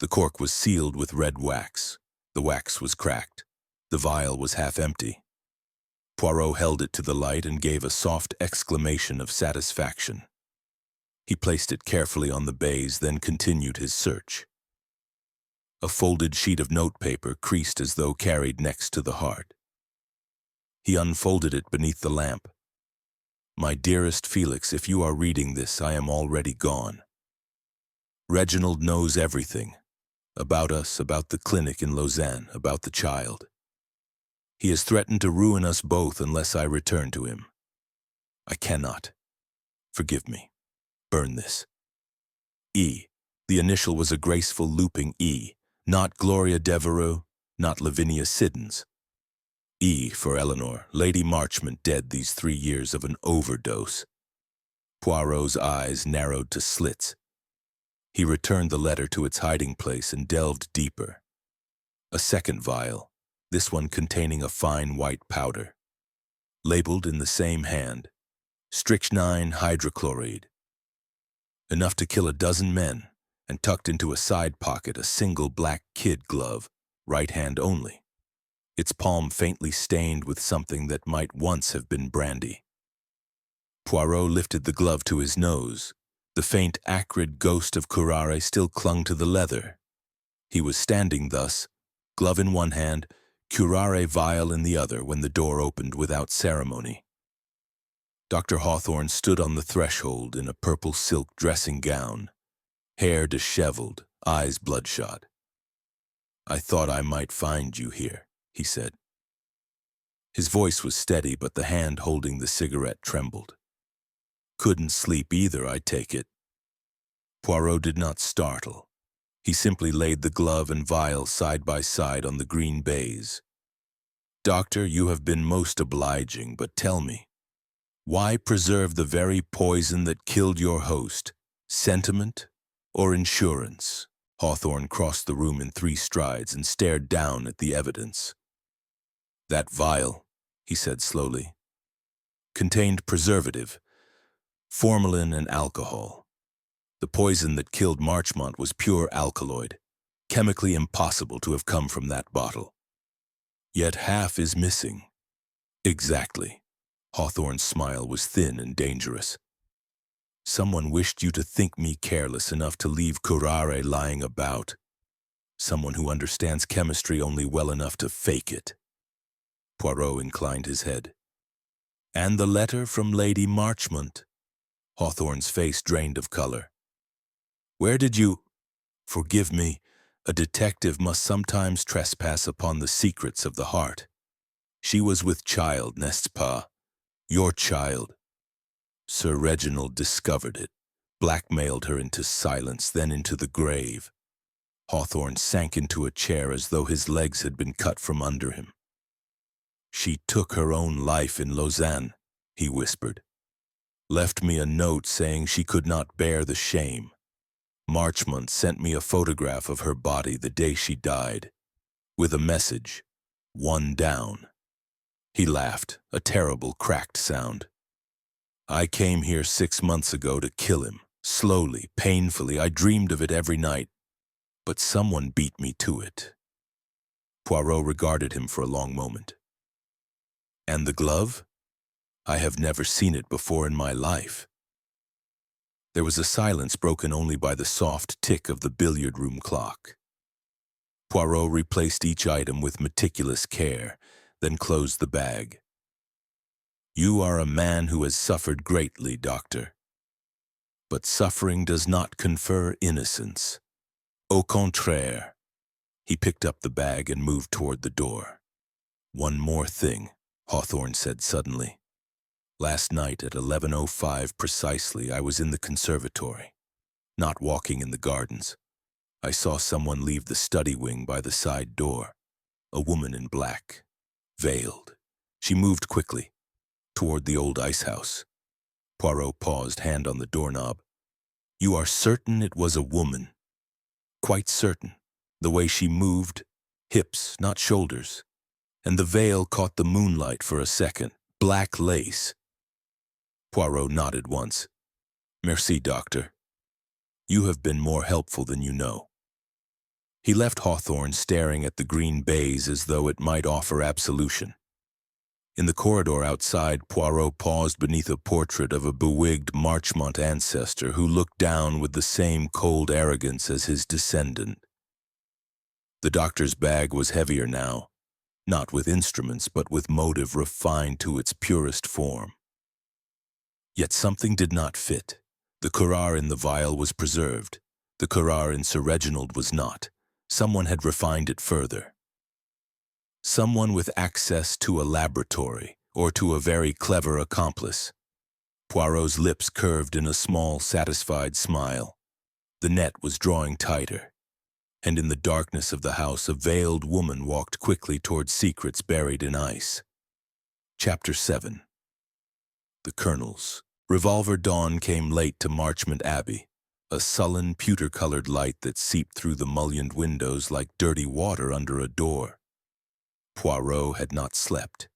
The cork was sealed with red wax. The wax was cracked. The vial was half empty. Poirot held it to the light and gave a soft exclamation of satisfaction. He placed it carefully on the baize, then continued his search. A folded sheet of notepaper creased as though carried next to the heart. He unfolded it beneath the lamp. "My dearest Felix, if you are reading this, I am already gone. Reginald knows everything. About us, about the clinic in Lausanne, about the child. He has threatened to ruin us both unless I return to him. I cannot. Forgive me. Burn this. E. The initial was a graceful looping E, not Gloria Devereux, not Lavinia Siddons. E for Eleanor, Lady Marchmont, dead these 3 years of an overdose." Poirot's eyes narrowed to slits. He returned the letter to its hiding place and delved deeper. A second vial, this one containing a fine white powder. Labeled in the same hand, strychnine hydrochloride. Enough to kill a dozen men, and tucked into a side pocket a single black kid glove, right hand only. Its palm faintly stained with something that might once have been brandy. Poirot lifted the glove to his nose. The faint, acrid ghost of curare still clung to the leather. He was standing thus, glove in one hand, curare vial in the other, when the door opened without ceremony. Dr. Hawthorne stood on the threshold in a purple silk dressing gown, hair disheveled, eyes bloodshot. "I thought I might find you here," he said. His voice was steady, but the hand holding the cigarette trembled. Couldn't sleep either, I take it. Poirot did not startle. He simply laid the glove and vial side by side on the green baize. Doctor, you have been most obliging, but tell me, why preserve the very poison that killed your host? Sentiment or insurance? Hawthorne crossed the room in 3 strides and stared down at the evidence. That vial, he said slowly, contained preservative, formalin and alcohol. The poison that killed Marchmont was pure alkaloid, chemically impossible to have come from that bottle. Yet half is missing. Exactly. Hawthorne's smile was thin and dangerous. Someone wished you to think me careless enough to leave curare lying about. Someone who understands chemistry only well enough to fake it. Poirot inclined his head. And the letter from Lady Marchmont. Hawthorne's face drained of color. Where did you... Forgive me, a detective must sometimes trespass upon the secrets of the heart. She was with child, n'est-ce pas? Your child. Sir Reginald discovered it, blackmailed her into silence, then into the grave. Hawthorne sank into a chair as though his legs had been cut from under him. She took her own life in Lausanne, he whispered. Left me a note saying she could not bear the shame. Marchmont sent me a photograph of her body the day she died, with a message, 1 down. He laughed, a terrible cracked sound. I came here 6 months ago to kill him, slowly, painfully. I dreamed of it every night, but someone beat me to it. Poirot regarded him for a long moment. And the glove? I have never seen it before in my life. There was a silence broken only by the soft tick of the billiard-room clock. Poirot replaced each item with meticulous care, then closed the bag. You are a man who has suffered greatly, Doctor. But suffering does not confer innocence. Au contraire. He picked up the bag and moved toward the door. One more thing, Hawthorne said suddenly. Last night at 11:05 precisely, I was in the conservatory, not walking in the gardens. I saw someone leave the study wing by the side door, a woman in black, veiled. She moved quickly, toward the old ice house. Poirot paused, hand on the doorknob. You are certain it was a woman? Quite certain. The way she moved, hips, not shoulders. And the veil caught the moonlight for a second. Black lace. Poirot nodded once. Merci, Doctor. You have been more helpful than you know. He left Hawthorne staring at the green baize as though it might offer absolution. In the corridor outside, Poirot paused beneath a portrait of a bewigged Marchmont ancestor who looked down with the same cold arrogance as his descendant. The doctor's bag was heavier now, not with instruments but with motive refined to its purest form. Yet something did not fit. The curare in the vial was preserved. The curare in Sir Reginald was not. Someone had refined it further. Someone with access to a laboratory or to a very clever accomplice. Poirot's lips curved in a small, satisfied smile. The net was drawing tighter, and in the darkness of the house a veiled woman walked quickly toward secrets buried in ice. Chapter 7. The Colonel's revolver dawn came late to Marchmont Abbey, a sullen, pewter-colored light that seeped through the mullioned windows like dirty water under a door. Poirot had not slept.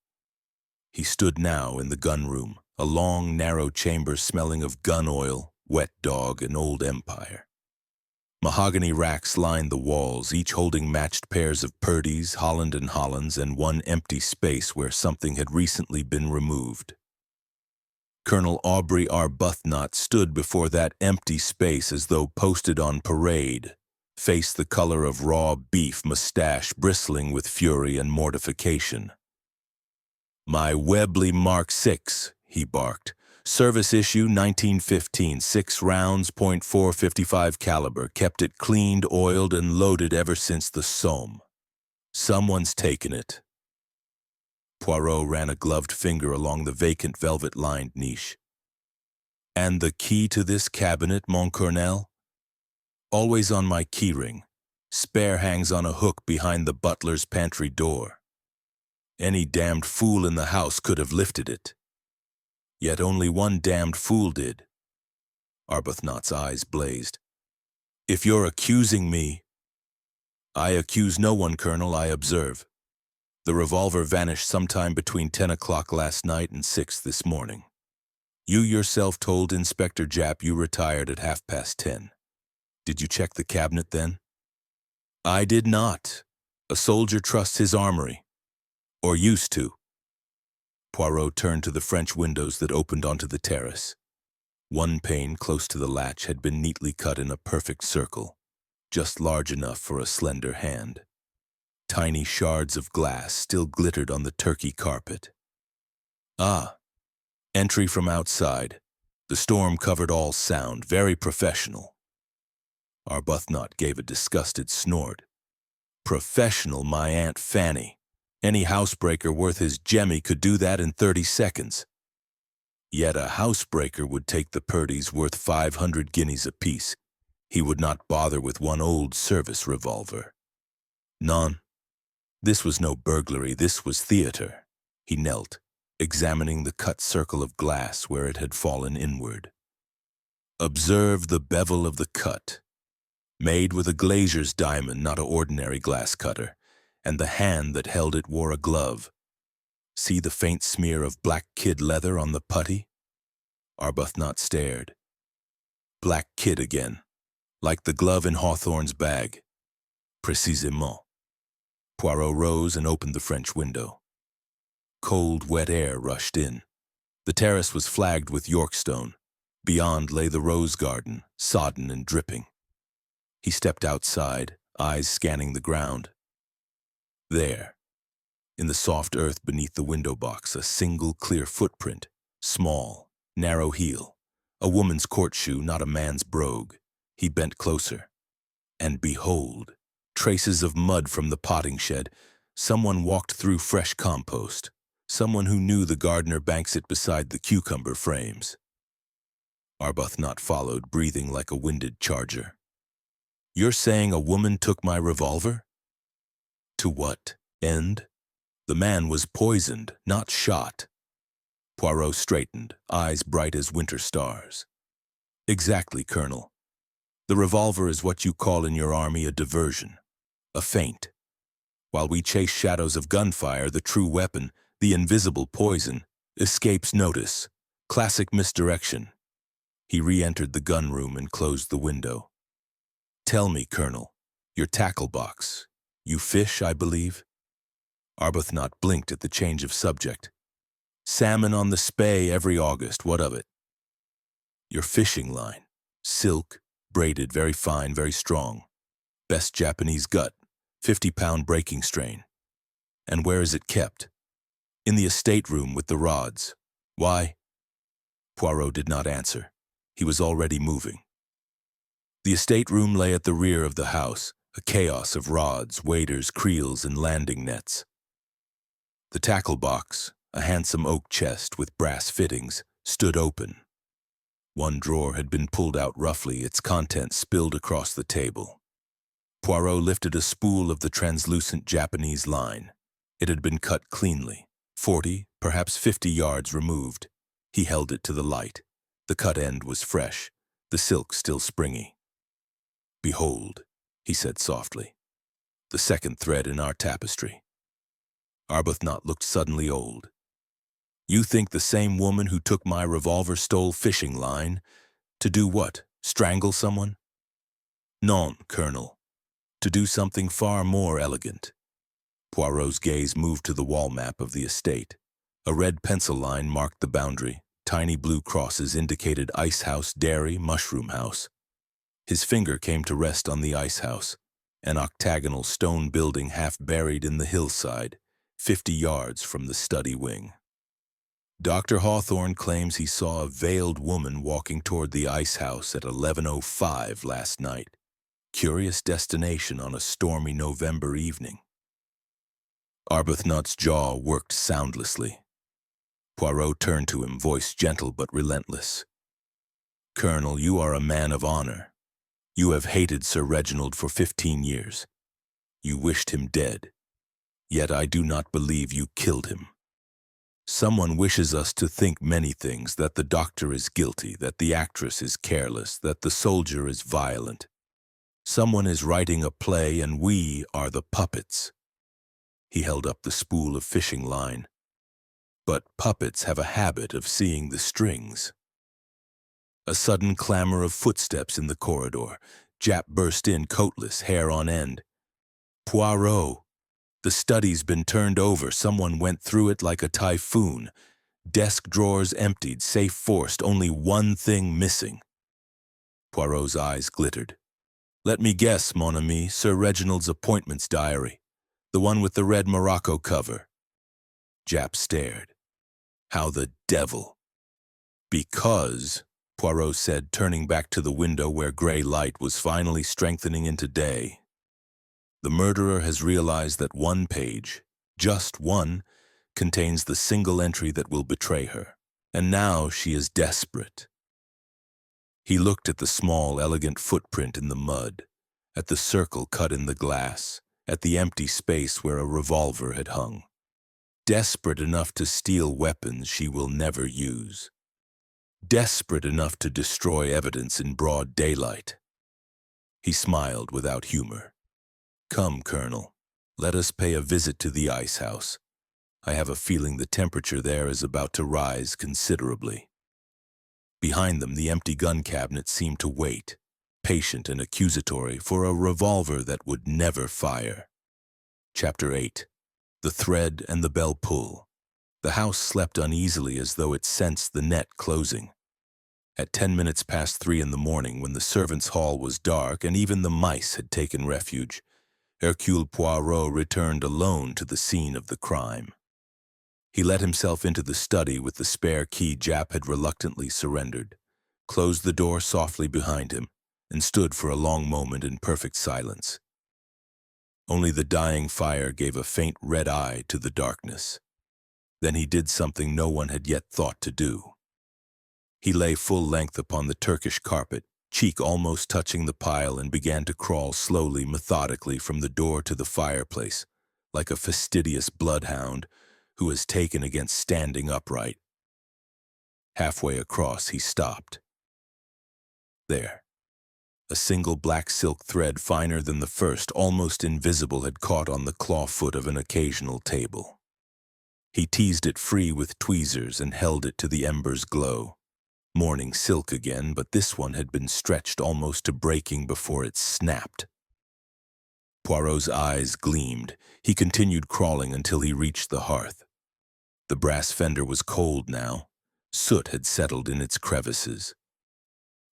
He stood now in the gun-room, a long, narrow chamber smelling of gun oil, wet dog, and old empire. Mahogany racks lined the walls, each holding matched pairs of Purdy's, Holland & Hollands, and one empty space where something had recently been removed. Colonel Aubrey Arbuthnot stood before that empty space as though posted on parade, face the color of raw beef, mustache bristling with fury and mortification. My Webley Mark VI, he barked. Service issue 1915, 6 rounds, .455 caliber, kept it cleaned, oiled, and loaded ever since the Somme. Someone's taken it. Poirot ran a gloved finger along the vacant velvet-lined niche. And the key to this cabinet, mon colonel? Always on my keyring. Spare hangs on a hook behind the butler's pantry door. Any damned fool in the house could have lifted it. Yet only one damned fool did. Arbuthnot's eyes blazed. If you're accusing me— I accuse no one, Colonel, I observe. The revolver vanished sometime between 10 o'clock last night and 6 this morning. You yourself told Inspector Japp you retired at 10:30. Did you check the cabinet then? I did not. A soldier trusts his armory. Or used to. Poirot turned to the French windows that opened onto the terrace. One pane close to the latch had been neatly cut in a perfect circle, just large enough for a slender hand. Tiny shards of glass still glittered on the turkey carpet. Ah, entry from outside. The storm covered all sound, very professional. Arbuthnot gave a disgusted snort. Professional, my Aunt Fanny. Any housebreaker worth his jemmy could do that in 30 seconds. Yet a housebreaker would take the Purdy's worth 500 guineas apiece. He would not bother with one old service revolver. Non. This was no burglary, this was theater. He knelt, examining the cut circle of glass where it had fallen inward. Observe the bevel of the cut. Made with a glazier's diamond, not an ordinary glass cutter, and the hand that held it wore a glove. See the faint smear of black kid leather on the putty? Arbuthnot stared. Black kid again, like the glove in Hawthorne's bag. Précisément. Poirot rose and opened the French window. Cold, wet air rushed in. The terrace was flagged with Yorkstone. Beyond lay the rose garden, sodden and dripping. He stepped outside, eyes scanning the ground. There, in the soft earth beneath the window box, a single clear footprint, small, narrow heel, a woman's court shoe, not a man's brogue. He bent closer. And behold, traces of mud from the potting shed. Someone walked through fresh compost. Someone who knew the gardener banks it beside the cucumber frames. Arbuthnot followed, breathing like a winded charger. You're saying a woman took my revolver? To what end? The man was poisoned, not shot. Poirot straightened, eyes bright as winter stars. Exactly, Colonel. The revolver is what you call in your army a diversion, a feint. While we chase shadows of gunfire, the true weapon, the invisible poison, escapes notice. Classic misdirection. He re-entered the gun room and closed the window. Tell me, Colonel, your tackle box. You fish, I believe? Arbuthnot blinked at the change of subject. Salmon on the Spey every August, what of it? Your fishing line. Silk, braided, very fine, very strong. Best Japanese gut, 50-pound breaking strain. And where is it kept? In the estate room with the rods. Why? Poirot did not answer. He was already moving. The estate room lay at the rear of the house, a chaos of rods, waders, creels, and landing nets. The tackle box, a handsome oak chest with brass fittings, stood open. One drawer had been pulled out roughly, its contents spilled across the table. Poirot lifted a spool of the translucent Japanese line. It had been cut cleanly, 40, perhaps 50 yards removed. He held it to the light. The cut end was fresh, the silk still springy. Behold, he said softly, the second thread in our tapestry. Arbuthnot looked suddenly old. You think the same woman who took my revolver stole fishing line? To do what? Strangle someone? Non, Colonel. To do something far more elegant. Poirot's gaze moved to the wall map of the estate. A red pencil line marked the boundary. Tiny blue crosses indicated ice house, dairy, mushroom house. His finger came to rest on the ice house, an octagonal stone building half buried in the hillside, 50 yards from the study wing. Dr. Hawthorne claims he saw a veiled woman walking toward the ice house at 11:05 last night. Curious destination on a stormy November evening. Arbuthnot's jaw worked soundlessly. Poirot turned to him, voice gentle but relentless. Colonel, you are a man of honor. You have hated Sir Reginald for 15 years. You wished him dead. Yet I do not believe you killed him. Someone wishes us to think many things, that the doctor is guilty, that the actress is careless, that the soldier is violent. Someone is writing a play and we are the puppets. He held up the spool of fishing line. But puppets have a habit of seeing the strings. A sudden clamor of footsteps in the corridor. Jap burst in, coatless, hair on end. Poirot! The study's been turned over. Someone went through it like a typhoon. Desk drawers emptied, safe forced, only one thing missing. Poirot's eyes glittered. Let me guess, mon ami, Sir Reginald's appointments diary. The one with the red Morocco cover. Jap stared. How the devil? Because, Poirot said, turning back to the window where gray light was finally strengthening into day, the murderer has realized that one page, just one, contains the single entry that will betray her. And now she is desperate. He looked at the small, elegant footprint in the mud, at the circle cut in the glass, at the empty space where a revolver had hung. Desperate enough to steal weapons she will never use. Desperate enough to destroy evidence in broad daylight. He smiled without humor. Come, Colonel, let us pay a visit to the ice house. I have a feeling the temperature there is about to rise considerably. Behind them, the empty gun cabinet seemed to wait, patient and accusatory, for a revolver that would never fire. Chapter 8. The Thread and the Bell Pull. The house slept uneasily as though it sensed the net closing. At 10 minutes past 3 in the morning, when the servants' hall was dark and even the mice had taken refuge, Hercule Poirot returned alone to the scene of the crime. He let himself into the study with the spare key Jap had reluctantly surrendered, closed the door softly behind him, and stood for a long moment in perfect silence. Only the dying fire gave a faint red eye to the darkness. Then he did something no one had yet thought to do. He lay full length upon the Turkish carpet, cheek almost touching the pile, and began to crawl slowly, methodically from the door to the fireplace, like a fastidious bloodhound who has taken against standing upright. Halfway across, he stopped. There. A single black silk thread, finer than the first, almost invisible, had caught on the clawfoot of an occasional table. He teased it free with tweezers and held it to the ember's glow. Morning silk again, but this one had been stretched almost to breaking before it snapped. Poirot's eyes gleamed. He continued crawling until he reached the hearth. The brass fender was cold now. Soot had settled in its crevices.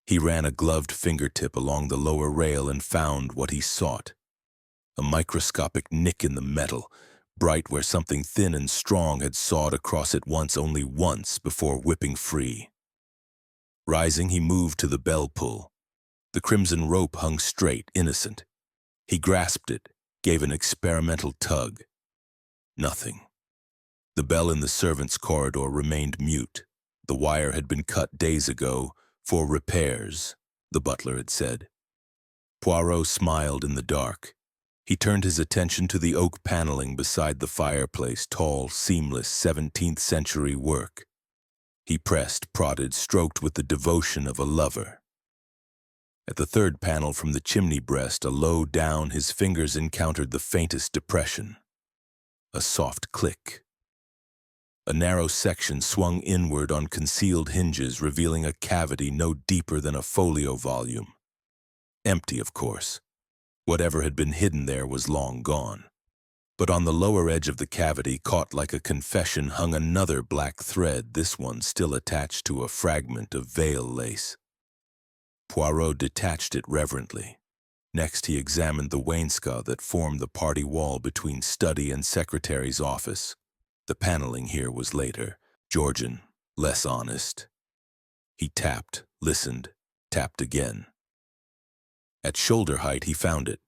He ran a gloved fingertip along the lower rail and found what he sought. A microscopic nick in the metal, bright where something thin and strong had sawed across it only once before whipping free. Rising, he moved to the bell pull. The crimson rope hung straight, innocent. He grasped it, gave an experimental tug. Nothing. The bell in the servants' corridor remained mute. The wire had been cut days ago, for repairs, the butler had said. Poirot smiled in the dark. He turned his attention to the oak paneling beside the fireplace, tall, seamless 17th-century work. He pressed, prodded, stroked with the devotion of a lover. At the third panel from the chimney breast, a low down, his fingers encountered the faintest depression. A soft click. A narrow section swung inward on concealed hinges, revealing a cavity no deeper than a folio volume. Empty, of course. Whatever had been hidden there was long gone. But on the lower edge of the cavity, caught like a confession, hung another black thread, this one still attached to a fragment of veil lace. Poirot detached it reverently. Next he examined the wainscot that formed the party wall between study and secretary's office. The paneling here was later, Georgian, less honest. He tapped, listened, tapped again. At shoulder height he found it,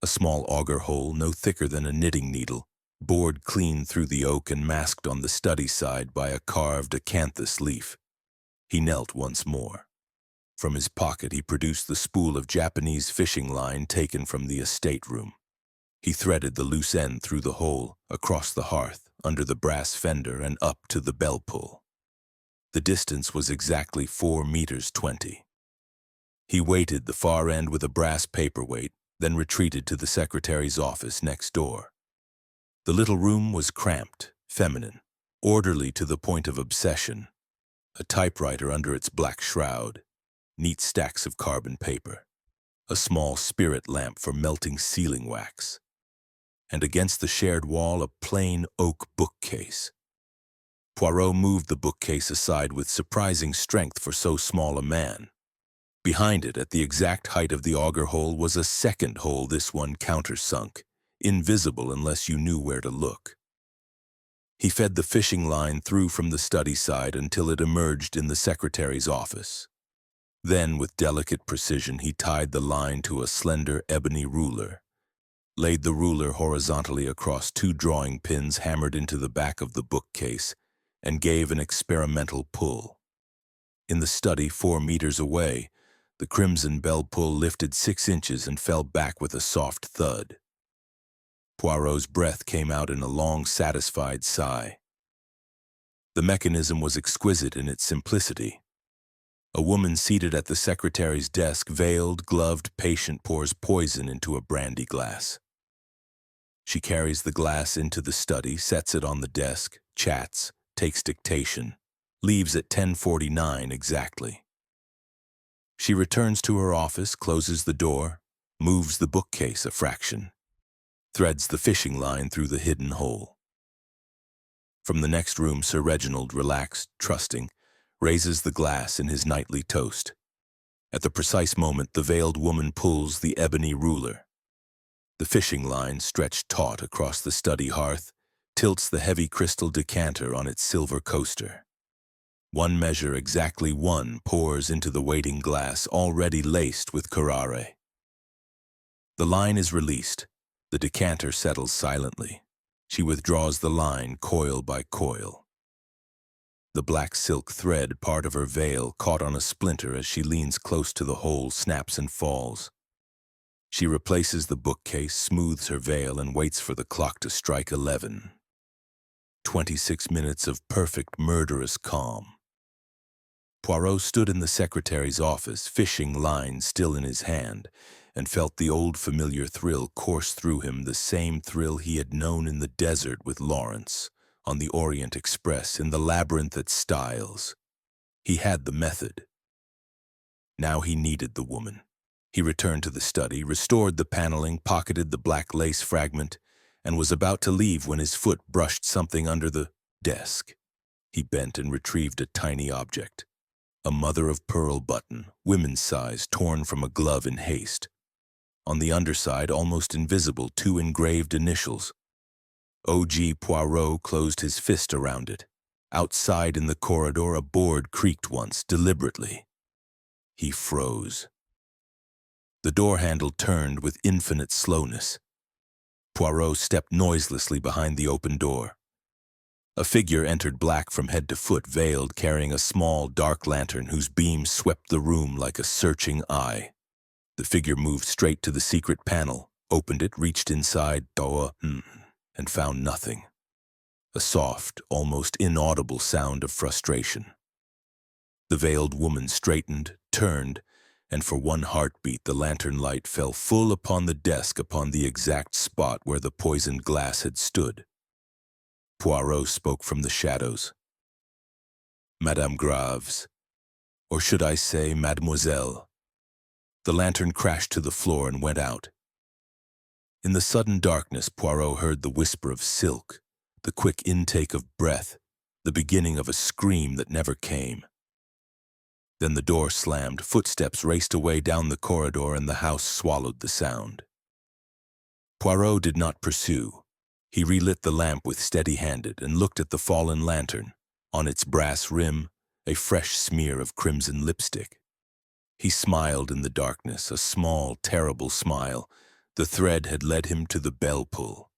a small auger hole no thicker than a knitting needle, bored clean through the oak and masked on the study side by a carved acanthus leaf. He knelt once more. From his pocket he produced the spool of Japanese fishing line taken from the estate room. He threaded the loose end through the hole, across the hearth, under the brass fender, and up to the bell pull. The distance was exactly 4 meters 20. He weighted the far end with a brass paperweight, then retreated to the secretary's office next door. The little room was cramped, feminine, orderly to the point of obsession. A typewriter under its black shroud, neat stacks of carbon paper, a small spirit lamp for melting sealing wax, and against the shared wall a plain oak bookcase. Poirot moved the bookcase aside with surprising strength for so small a man. Behind it, at the exact height of the auger hole, was a second hole, this one countersunk, invisible unless you knew where to look. He fed the fishing line through from the study side until it emerged in the secretary's office. Then, with delicate precision, he tied the line to a slender ebony ruler, laid the ruler horizontally across 2 drawing pins hammered into the back of the bookcase, and gave an experimental pull. In the study, 4 meters away, the crimson bell pull lifted 6 inches and fell back with a soft thud. Poirot's breath came out in a long, satisfied sigh. The mechanism was exquisite in its simplicity. A woman seated at the secretary's desk, veiled, gloved, patient, pours poison into a brandy glass. She carries the glass into the study, sets it on the desk, chats, takes dictation, leaves at 10:49 exactly. She returns to her office, closes the door, moves the bookcase a fraction, threads the fishing line through the hidden hole. From the next room, Sir Reginald, relaxed, trusting, raises the glass in his nightly toast. At the precise moment, the veiled woman pulls the ebony ruler. The fishing line, stretched taut across the study hearth, tilts the heavy crystal decanter on its silver coaster. 1 measure, exactly 1, pours into the waiting glass already laced with curare. The line is released. The decanter settles silently. She withdraws the line, coil by coil. The black silk thread, part of her veil, caught on a splinter as she leans close to the hole, snaps and falls. She replaces the bookcase, smooths her veil, and waits for the clock to strike 11. 26 minutes of perfect, murderous calm. Poirot stood in the secretary's office, fishing line still in his hand, and felt the old familiar thrill course through him, the same thrill he had known in the desert with Lawrence, on the Orient Express, in the labyrinth at Styles. He had the method. Now he needed the woman. He returned to the study, restored the paneling, pocketed the black lace fragment, and was about to leave when his foot brushed something under the desk. He bent and retrieved a tiny object. A mother-of-pearl button, women's size, torn from a glove in haste. On the underside, almost invisible, 2 engraved initials. O.G. Poirot closed his fist around it. Outside in the corridor, a board creaked once, deliberately. He froze. The door handle turned with infinite slowness. Poirot stepped noiselessly behind the open door. A figure entered, black from head to foot, veiled, carrying a small, dark lantern whose beams swept the room like a searching eye. The figure moved straight to the secret panel, opened it, reached inside, and found nothing. A soft, almost inaudible sound of frustration. The veiled woman straightened, turned, and for 1 heartbeat the lantern light fell full upon the desk, upon the exact spot where the poisoned glass had stood. Poirot spoke from the shadows. Madame Graves, or should I say Mademoiselle? The lantern crashed to the floor and went out. In the sudden darkness, Poirot heard the whisper of silk, the quick intake of breath, the beginning of a scream that never came. Then the door slammed, footsteps raced away down the corridor, and the house swallowed the sound. Poirot did not pursue. He relit the lamp with steady-handed and looked at the fallen lantern. On its brass rim, a fresh smear of crimson lipstick. He smiled in the darkness, a small, terrible smile. The thread had led him to the bell pull.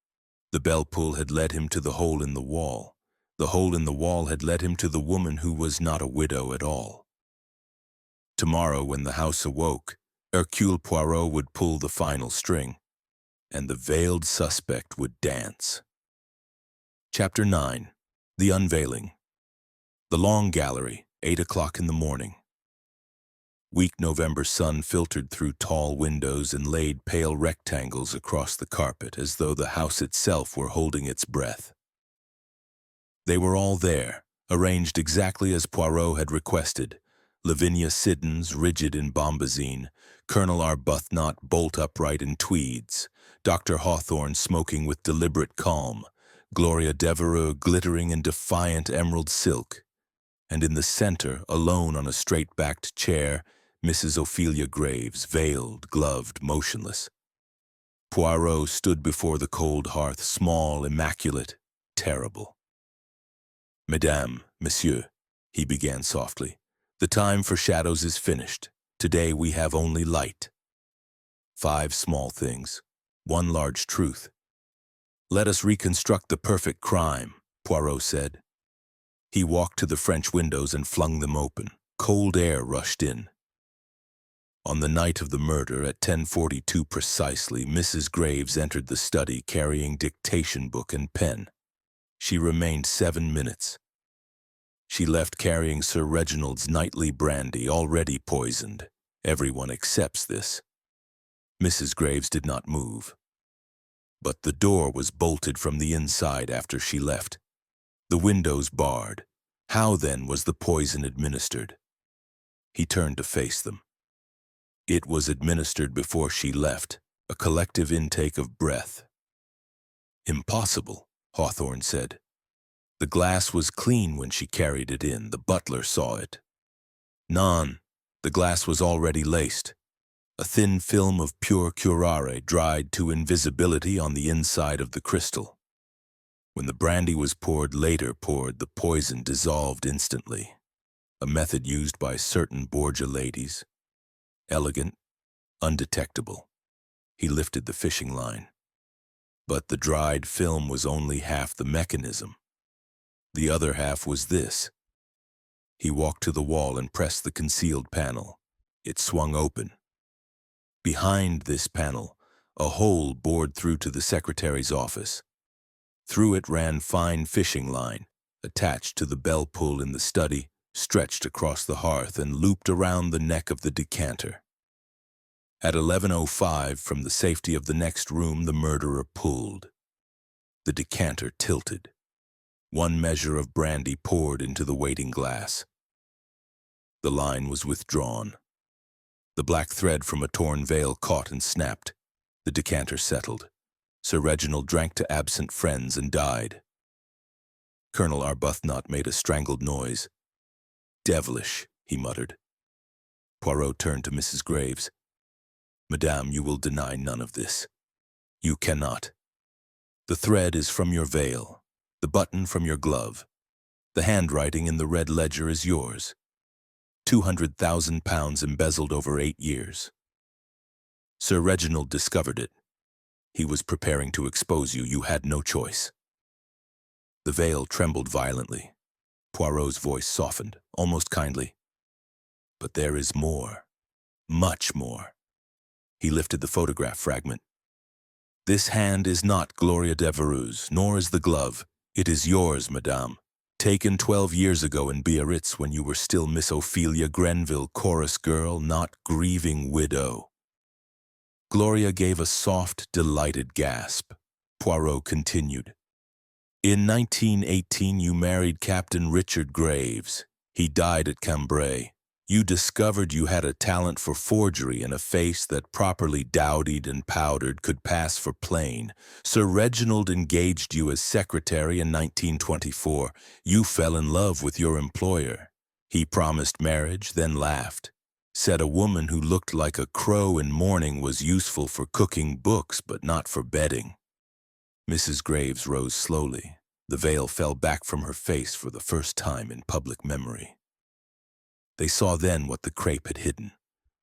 The bell pull had led him to the hole in the wall. The hole in the wall had led him to the woman who was not a widow at all. Tomorrow, when the house awoke, Hercule Poirot would pull the final string, and the veiled suspect would dance. Chapter 9. The Unveiling. The Long Gallery, 8 o'clock in the morning. Weak November sun filtered through tall windows and laid pale rectangles across the carpet as though the house itself were holding its breath. They were all there, arranged exactly as Poirot had requested. Lavinia Siddons, rigid in bombazine, Colonel Arbuthnot bolt upright in tweeds, Dr. Hawthorne smoking with deliberate calm, Gloria Devereux glittering in defiant emerald silk, and in the center, alone on a straight-backed chair, Mrs. Ophelia Graves, veiled, gloved, motionless. Poirot stood before the cold hearth, small, immaculate, terrible. "Mesdames, Monsieur," he began softly, "the time for shadows is finished. Today we have only light. 5 small things, 1 large truth. Let us reconstruct the perfect crime," Poirot said. He walked to the French windows and flung them open. Cold air rushed in. On the night of the murder, at 10:42 precisely, Mrs. Graves entered the study carrying dictation book and pen. She remained 7 minutes. She left carrying Sir Reginald's nightly brandy, already poisoned. Everyone accepts this. Mrs. Graves did not move. But the door was bolted from the inside after she left. The windows barred. How, then, was the poison administered? He turned to face them. It was administered before she left, a collective intake of breath. "Impossible," Hawthorne said. "The glass was clean when she carried it in. The butler saw it." "Non, the glass was already laced. A thin film of pure curare dried to invisibility on the inside of the crystal. When the brandy was later poured, the poison dissolved instantly. A method used by certain Borgia ladies. Elegant, undetectable." He lifted the fishing line. "But the dried film was only half the mechanism. The other half was this." He walked to the wall and pressed the concealed panel. It swung open. Behind this panel, a hole bored through to the secretary's office. Through it ran fine fishing line, attached to the bell pull in the study, stretched across the hearth and looped around the neck of the decanter. At 11:05, from the safety of the next room, the murderer pulled. The decanter tilted. 1 measure of brandy poured into the waiting glass. The line was withdrawn. The black thread from a torn veil caught and snapped. The decanter settled. Sir Reginald drank to absent friends and died. Colonel Arbuthnot made a strangled noise. "Devilish," he muttered. Poirot turned to Mrs. Graves. "Madame, you will deny none of this. You cannot. The thread is from your veil, the button from your glove. The handwriting in the red ledger is yours. £200,000 embezzled over 8 years. Sir Reginald discovered it. He was preparing to expose you. You had no choice." The veil trembled violently. Poirot's voice softened, almost kindly. "But there is more, much more." He lifted the photograph fragment. "This hand is not Gloria Devereux's, nor is the glove. It is yours, madame. Taken 12 years ago in Biarritz when you were still Miss Ophelia Grenville, chorus girl, not grieving widow." Gloria gave a soft, delighted gasp. Poirot continued. "In 1918 you married Captain Richard Graves. He died at Cambrai. You discovered you had a talent for forgery and a face that, properly dowdied and powdered, could pass for plain. Sir Reginald engaged you as secretary in 1924. You fell in love with your employer. He promised marriage, then laughed. Said a woman who looked like a crow in mourning was useful for cooking books, but not for bedding." Mrs. Graves rose slowly. The veil fell back from her face for the first time in public memory. They saw then what the crepe had hidden.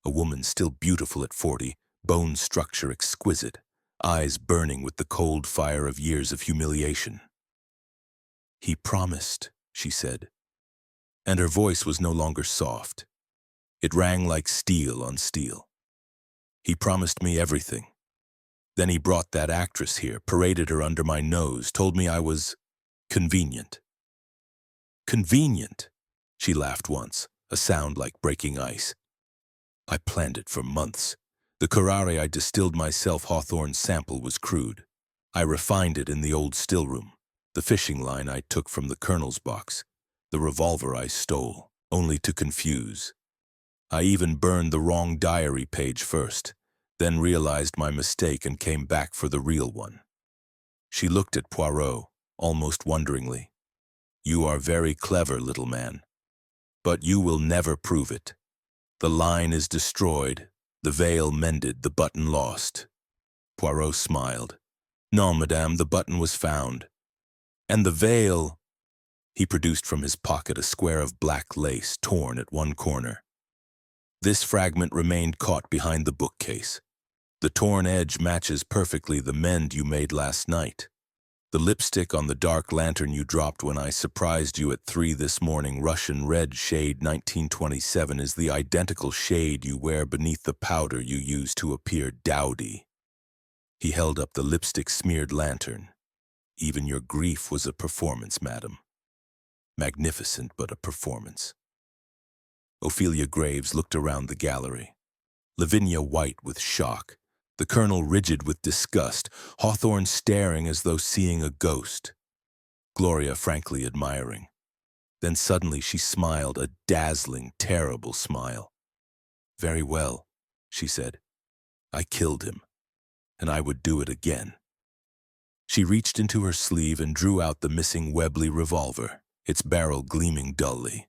A woman still beautiful at 40, bone structure exquisite, eyes burning with the cold fire of years of humiliation. "He promised," she said, and her voice was no longer soft. It rang like steel on steel. He promised me everything. Then he brought that actress here, paraded her under my nose, told me I was convenient. Convenient, she laughed once, a sound like breaking ice. I planned it for months. The curare I distilled myself Hawthorne's sample was crude. I refined it in the old stillroom. The fishing line I took from the colonel's box. The revolver I stole, only to confuse. I even burned the wrong diary page first, then realized my mistake and came back for the real one. She looked at Poirot, almost wonderingly. You are very clever, little man. But you will never prove it. The line is destroyed, the veil mended, the button lost. Poirot smiled. No, madame, the button was found. And the veil... He produced from his pocket a square of black lace, torn at one corner. This fragment remained caught behind the bookcase. The torn edge matches perfectly the mend you made last night. The lipstick on the dark lantern you dropped when I surprised you at 3 this morning, Russian red shade 1927, is the identical shade you wear beneath the powder you use to appear dowdy. He held up the lipstick-smeared lantern. Even your grief was a performance, madam. Magnificent, but a performance. Ophelia Graves looked around the gallery. Lavinia white with shock. The colonel rigid with disgust. Hawthorne staring as though seeing a ghost. Gloria frankly admiring. Then suddenly she smiled, a dazzling, terrible smile. Very well, she said. I killed him, and I would do it again. She reached into her sleeve and drew out the missing Webley revolver, its barrel gleaming dully.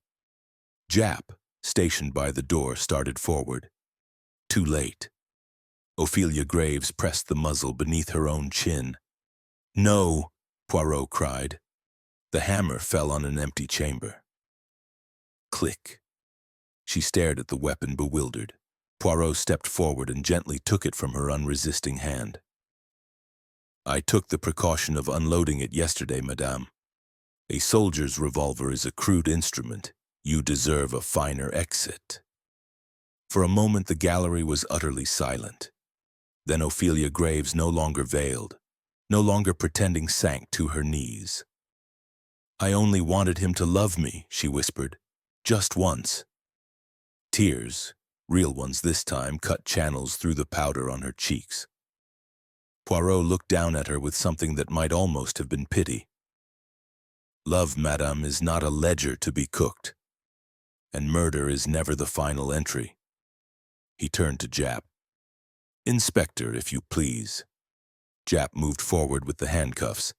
Jap, stationed by the door, started forward. Too late. Ophelia Graves pressed the muzzle beneath her own chin. No, Poirot cried. The hammer fell on an empty chamber. Click. She stared at the weapon, bewildered. Poirot stepped forward and gently took it from her unresisting hand. I took the precaution of unloading it yesterday, madame. A soldier's revolver is a crude instrument. You deserve a finer exit. For a moment the gallery was utterly silent. Then Ophelia Graves, no longer veiled, no longer pretending, sank to her knees. I only wanted him to love me, she whispered, just once. Tears, real ones this time, cut channels through the powder on her cheeks. Poirot looked down at her with something that might almost have been pity. Love, madame, is not a ledger to be cooked, and murder is never the final entry. He turned to Jap. Inspector, if you please. Jap moved forward with the handcuffs.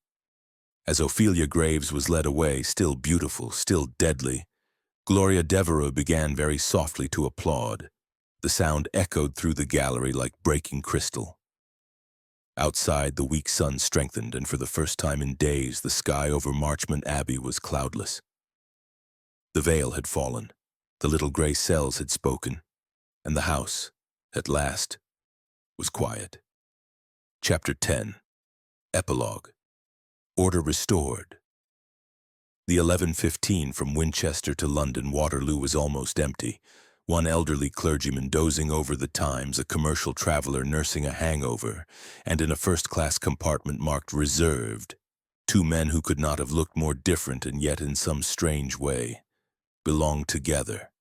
As Ophelia Graves was led away, still beautiful, still deadly, Gloria Devereux began very softly to applaud. The sound echoed through the gallery like breaking crystal. Outside, the weak sun strengthened, and for the first time in days, the sky over Marchmont Abbey was cloudless. The veil had fallen, the little gray cells had spoken, and the house, at last, was quiet. Chapter 10. Epilogue. Order restored. The 11:15 from Winchester to London Waterloo was almost empty. One elderly clergyman dozing over the Times, a commercial traveler nursing a hangover, and in a first-class compartment marked reserved, 2 men who could not have looked more different and yet in some strange way belonged together.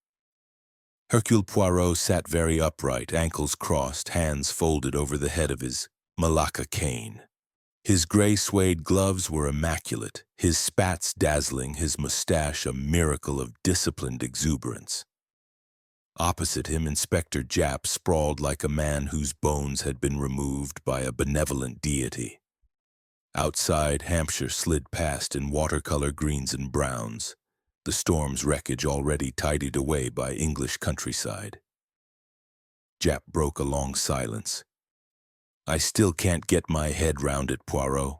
Hercule Poirot sat very upright, ankles crossed, hands folded over the head of his Malacca cane. His gray suede gloves were immaculate, his spats dazzling, his mustache a miracle of disciplined exuberance. Opposite him, Inspector Japp sprawled like a man whose bones had been removed by a benevolent deity. Outside, Hampshire slid past in watercolor greens and browns, the storm's wreckage already tidied away by English countryside. Japp broke a long silence. I still can't get my head round it, Poirot.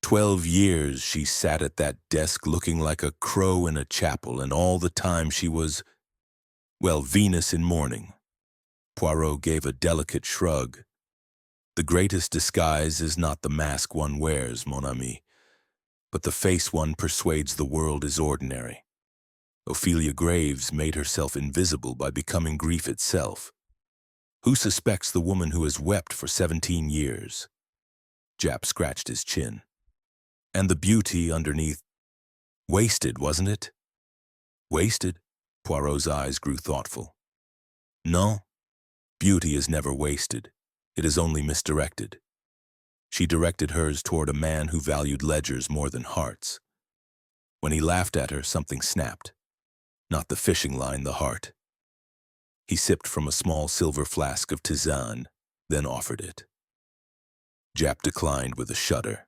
12 years she sat at that desk looking like a crow in a chapel, and all the time she was, well, Venus in mourning. Poirot gave a delicate shrug. The greatest disguise is not the mask one wears, mon ami, but the face one persuades the world is ordinary. Ophelia Graves made herself invisible by becoming grief itself. Who suspects the woman who has wept for 17 years? Jap scratched his chin. And the beauty underneath. Wasted, wasn't it? Wasted? Poirot's eyes grew thoughtful. No, beauty is never wasted. It is only misdirected. She directed hers toward a man who valued ledgers more than hearts. When he laughed at her, something snapped. Not the fishing line, the heart. He sipped from a small silver flask of tisane, then offered it. Jap declined with a shudder.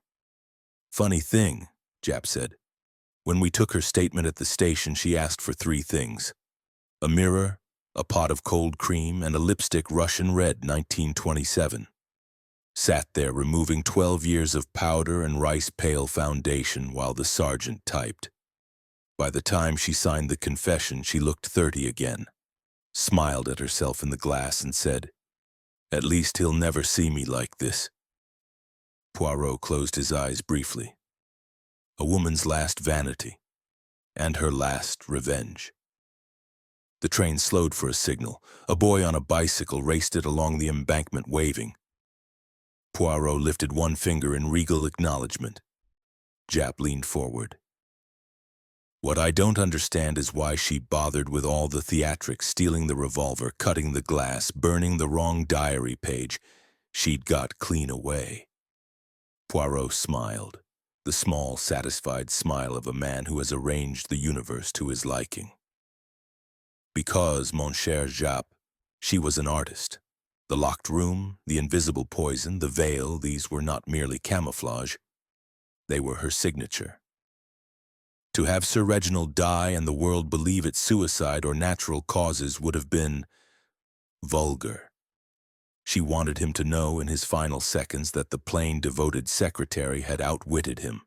Funny thing, Jap said. When we took her statement at the station, she asked for 3 things. A mirror, a pot of cold cream, and a lipstick Russian red 1927. Sat there removing 12 years of powder and rice pale foundation while the sergeant typed. By the time she signed the confession, she looked 30 again, smiled at herself in the glass and said, "At least he'll never see me like this." Poirot closed his eyes briefly. A woman's last vanity, and her last revenge. The train slowed for a signal. A boy on a bicycle raced it along the embankment waving. Poirot lifted one finger in regal acknowledgement. Jap leaned forward. What I don't understand is why she bothered with all the theatrics, stealing the revolver, cutting the glass, burning the wrong diary page. She'd got clean away. Poirot smiled, the small, satisfied smile of a man who has arranged the universe to his liking. Because, mon cher Jap, she was an artist. The locked room, the invisible poison, the veil, these were not merely camouflage. They were her signature. To have Sir Reginald die and the world believe it suicide or natural causes would have been vulgar. She wanted him to know in his final seconds that the plain, devoted secretary had outwitted him.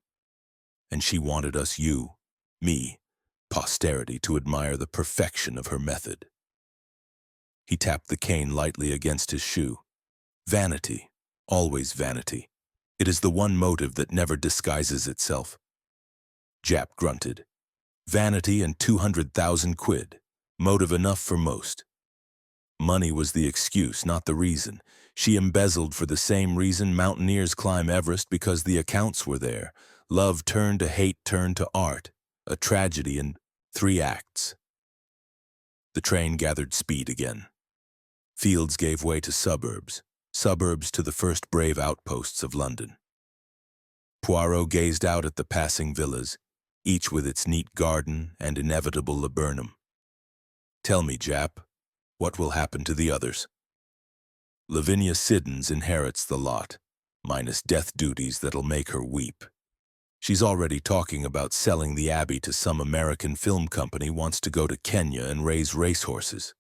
And she wanted us, you, me, posterity, to admire the perfection of her method. He tapped the cane lightly against his shoe. Vanity, always vanity. It is the one motive that never disguises itself. Jap grunted. Vanity and 200,000 quid. Motive enough for most. Money was the excuse, not the reason. She embezzled for the same reason mountaineers climb Everest, because the accounts were there. Love turned to hate, turned to art. A tragedy in 3 acts. The train gathered speed again. Fields gave way to suburbs, suburbs to the first brave outposts of London. Poirot gazed out at the passing villas, each with its neat garden and inevitable laburnum. Tell me, Jap, what will happen to the others? Lavinia Siddons inherits the lot, minus death duties that'll make her weep. She's already talking about selling the Abbey to some American film company, wants to go to Kenya and raise racehorses.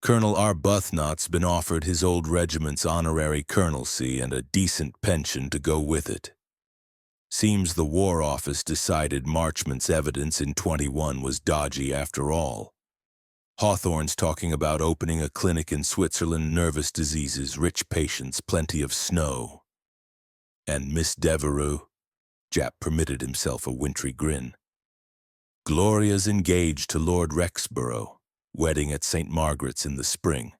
Colonel Arbuthnot's been offered his old regiment's honorary colonelcy and a decent pension to go with it. Seems the War Office decided Marchmont's evidence in 21 was dodgy after all. Hawthorne's talking about opening a clinic in Switzerland, nervous diseases, rich patients, plenty of snow. And Miss Devereux? Jap permitted himself a wintry grin. Gloria's engaged to Lord Rexborough, wedding at St. Margaret's in the spring.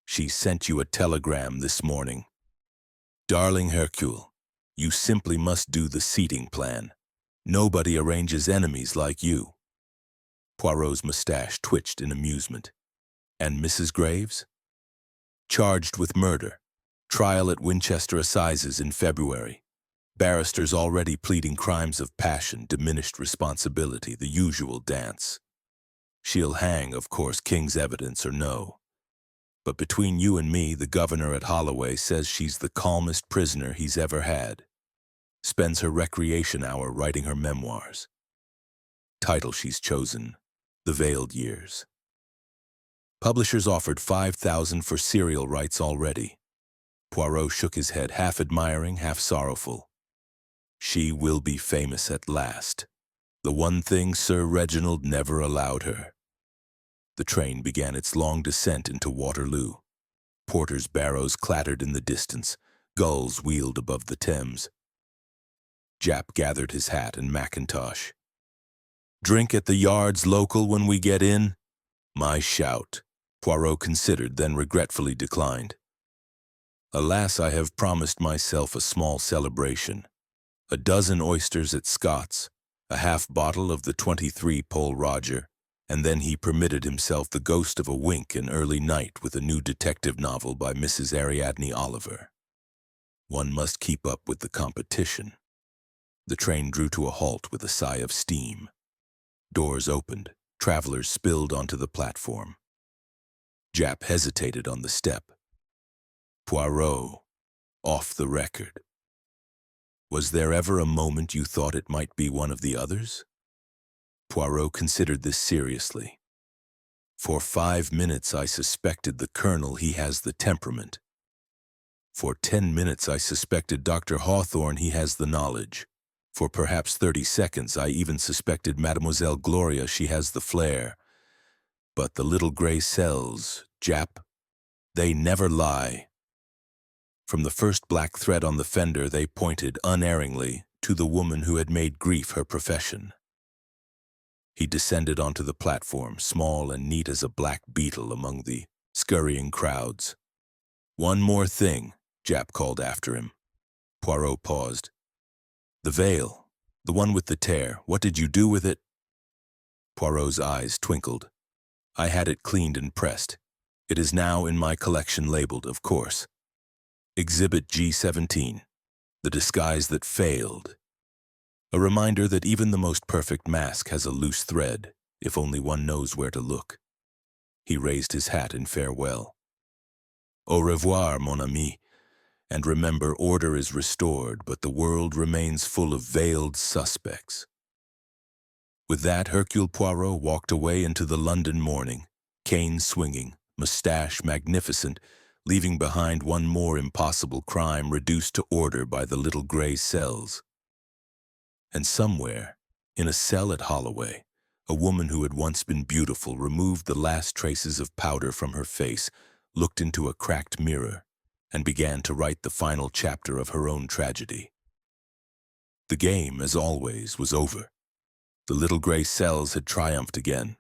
She sent you a telegram this morning. Darling Hercule, you simply must do the seating plan. Nobody arranges enemies like you. Poirot's mustache twitched in amusement. And Mrs. Graves? Charged with murder. Trial at Winchester Assizes in February. Barristers already pleading crimes of passion, diminished responsibility, the usual dance. She'll hang, of course, King's evidence or no. But between you and me, the governor at Holloway says she's the calmest prisoner he's ever had. Spends her recreation hour writing her memoirs. Title she's chosen, The Veiled Years. Publishers offered $5,000 for serial rights already. Poirot shook his head, half admiring, half sorrowful. She will be famous at last. The one thing Sir Reginald never allowed her. The train began its long descent into Waterloo. Porters' barrows clattered in the distance. Gulls wheeled above the Thames. Jap gathered his hat and mackintosh. Drink at the yard's local when we get in? My shout. Poirot considered, then regretfully declined. Alas, I have promised myself a small celebration. A dozen oysters at Scott's, a half bottle of the 23 Pol Roger, and then he permitted himself the ghost of a wink an early night with a new detective novel by Mrs. Ariadne Oliver. One must keep up with the competition. The train drew to a halt with a sigh of steam. Doors opened. Travelers spilled onto the platform. Japp hesitated on the step. Poirot, off the record. Was there ever a moment you thought it might be one of the others? Poirot considered this seriously. For 5 minutes I suspected the Colonel he has the temperament. For 10 minutes I suspected Dr. Hawthorne he has the knowledge. For perhaps 30 seconds I even suspected Mademoiselle Gloria she has the flair. But the little gray cells, Japp, they never lie. From the first black thread on the fender they pointed unerringly to the woman who had made grief her profession. He descended onto the platform, small and neat as a black beetle among the scurrying crowds. One more thing, Japp called after him. Poirot paused. The veil, the one with the tear, what did you do with it? Poirot's eyes twinkled. I had it cleaned and pressed. It is now in my collection labeled, of course. Exhibit G17, the disguise that failed. A reminder that even the most perfect mask has a loose thread, if only one knows where to look. He raised his hat in farewell. Au revoir, mon ami, and remember order is restored, but the world remains full of veiled suspects. With that, Hercule Poirot walked away into the London morning, cane swinging, mustache magnificent, leaving behind one more impossible crime reduced to order by the little gray cells. And somewhere, in a cell at Holloway, a woman who had once been beautiful removed the last traces of powder from her face, looked into a cracked mirror, and began to write the final chapter of her own tragedy. The game, as always, was over. The little gray cells had triumphed again.